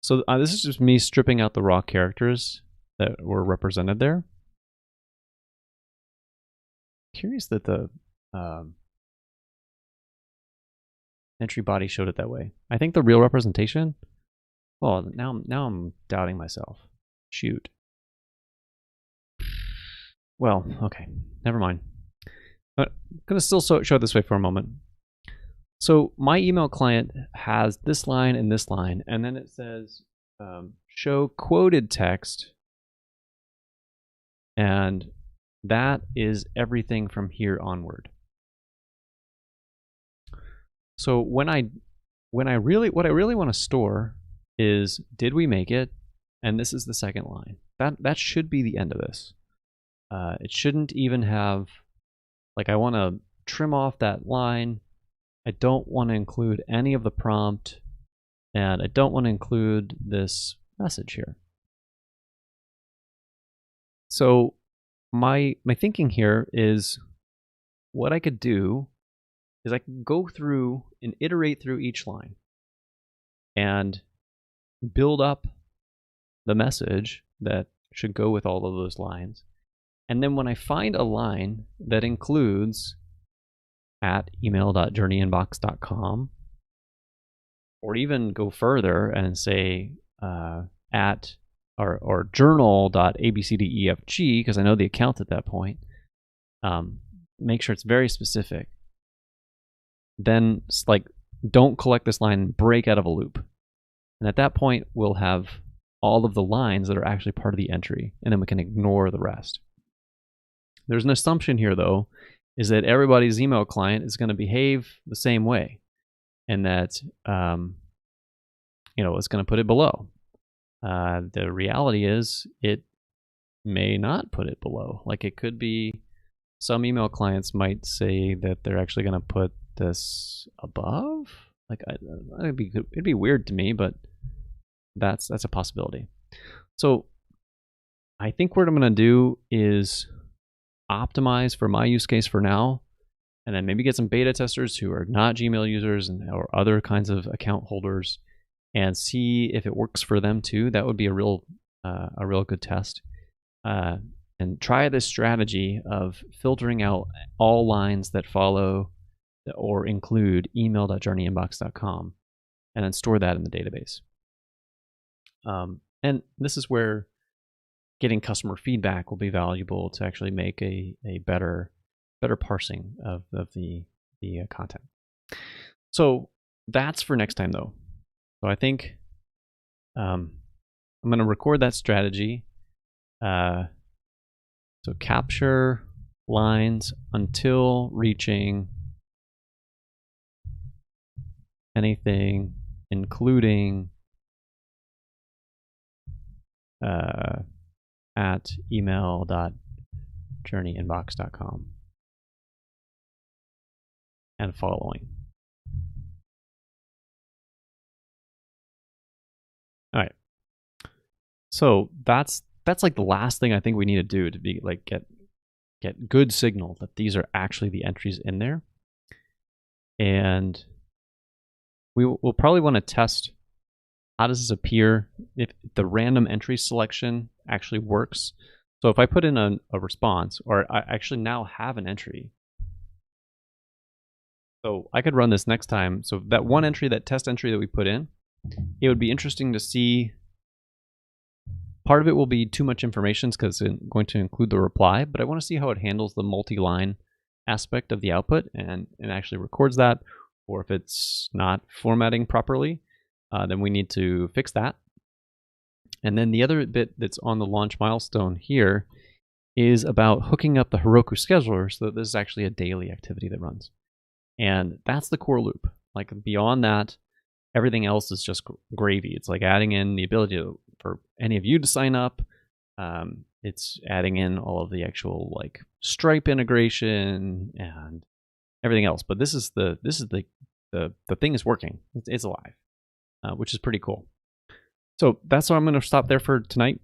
So this is just me stripping out the raw characters that were represented there. Curious that the entry body showed it that way. I think the real representation. Well, now I'm doubting myself. Shoot. Well, okay, never mind. But I'm gonna still show it this way for a moment. So my email client has this line and this line, and then it says show quoted text, and that is everything from here onward. So what I really want to store is, did we make it? And this is the second line. That should be the end of this. It shouldn't even have, like, I want to trim off that line. I don't want to include any of the prompt, and I don't want to include this message here. So my thinking here is, what I could do is I can go through and iterate through each line and build up the message that should go with all of those lines. And then when I find a line that includes at email.journeyinbox.com, or even go further and say at or journal.abcdefg, because I know the account at that point, make sure it's very specific. then like don't collect this line, break out of a loop. And at that point, we'll have all of the lines that are actually part of the entry, and then we can ignore the rest. There's an assumption here, though, is that everybody's email client is going to behave the same way, and that it's going to put it below. The reality is it may not put it below. Like it could be some email clients might say that they're actually going to put this above. Like it'd be weird to me, but that's a possibility. So I think what I'm going to do is optimize for my use case for now, and then maybe get some beta testers who are not Gmail users or other kinds of account holders, and see if it works for them too. That would be a real good test. And try this strategy of filtering out all lines that follow or include email.journeyinbox.com, and then store that in the database. And this is where getting customer feedback will be valuable to actually make a better parsing of the content. So that's for next time, though. So I think I'm going to record that strategy. So capture lines until reaching anything including at email.journeyinbox.com and following. All right. So that's like the last thing I think we need to do to be like get good signal that these are actually the entries in there. And we'll probably want to test how does this appear if the random entry selection actually works. So if I put in a response, or I actually now have an entry. So I could run this next time. So that one entry, that test entry that we put in, it would be interesting to see. Part of it will be too much information because it's going to include the reply, but I want to see how it handles the multi-line aspect of the output and actually records that, or if it's not formatting properly, then we need to fix that. And then the other bit that's on the launch milestone here is about hooking up the Heroku scheduler so that this is actually a daily activity that runs. And that's the core loop. Like beyond that, everything else is just gravy. It's like adding in the ability for any of you to sign up. It's adding in all of the actual like Stripe integration and everything else. But this is the thing is working. It's alive, which is pretty cool. So that's why I'm going to stop there for tonight.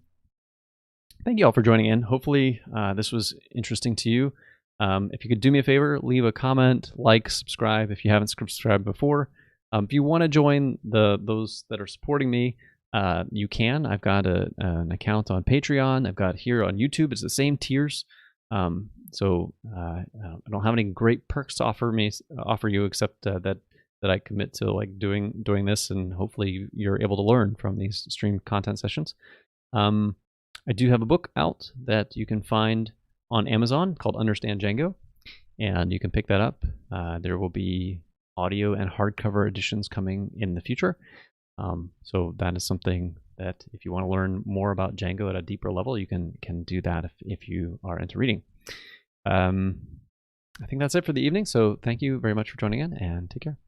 Thank you all for joining in. Hopefully this was interesting to you. If you could do me a favor, leave a comment, like, subscribe if you haven't subscribed before. If you want to join those that are supporting me, you can. I've got an account on Patreon. I've got here on YouTube. It's the same tiers. So I don't have any great perks to offer you except that I commit to like doing this, and hopefully you're able to learn from these streamed content sessions. I do have a book out that you can find on Amazon called Understand Django, and you can pick that up. There will be audio and hardcover editions coming in the future. So that is something that if you want to learn more about Django at a deeper level, you can do that if you are into reading. I think that's it for the evening. So thank you very much for joining in, and take care.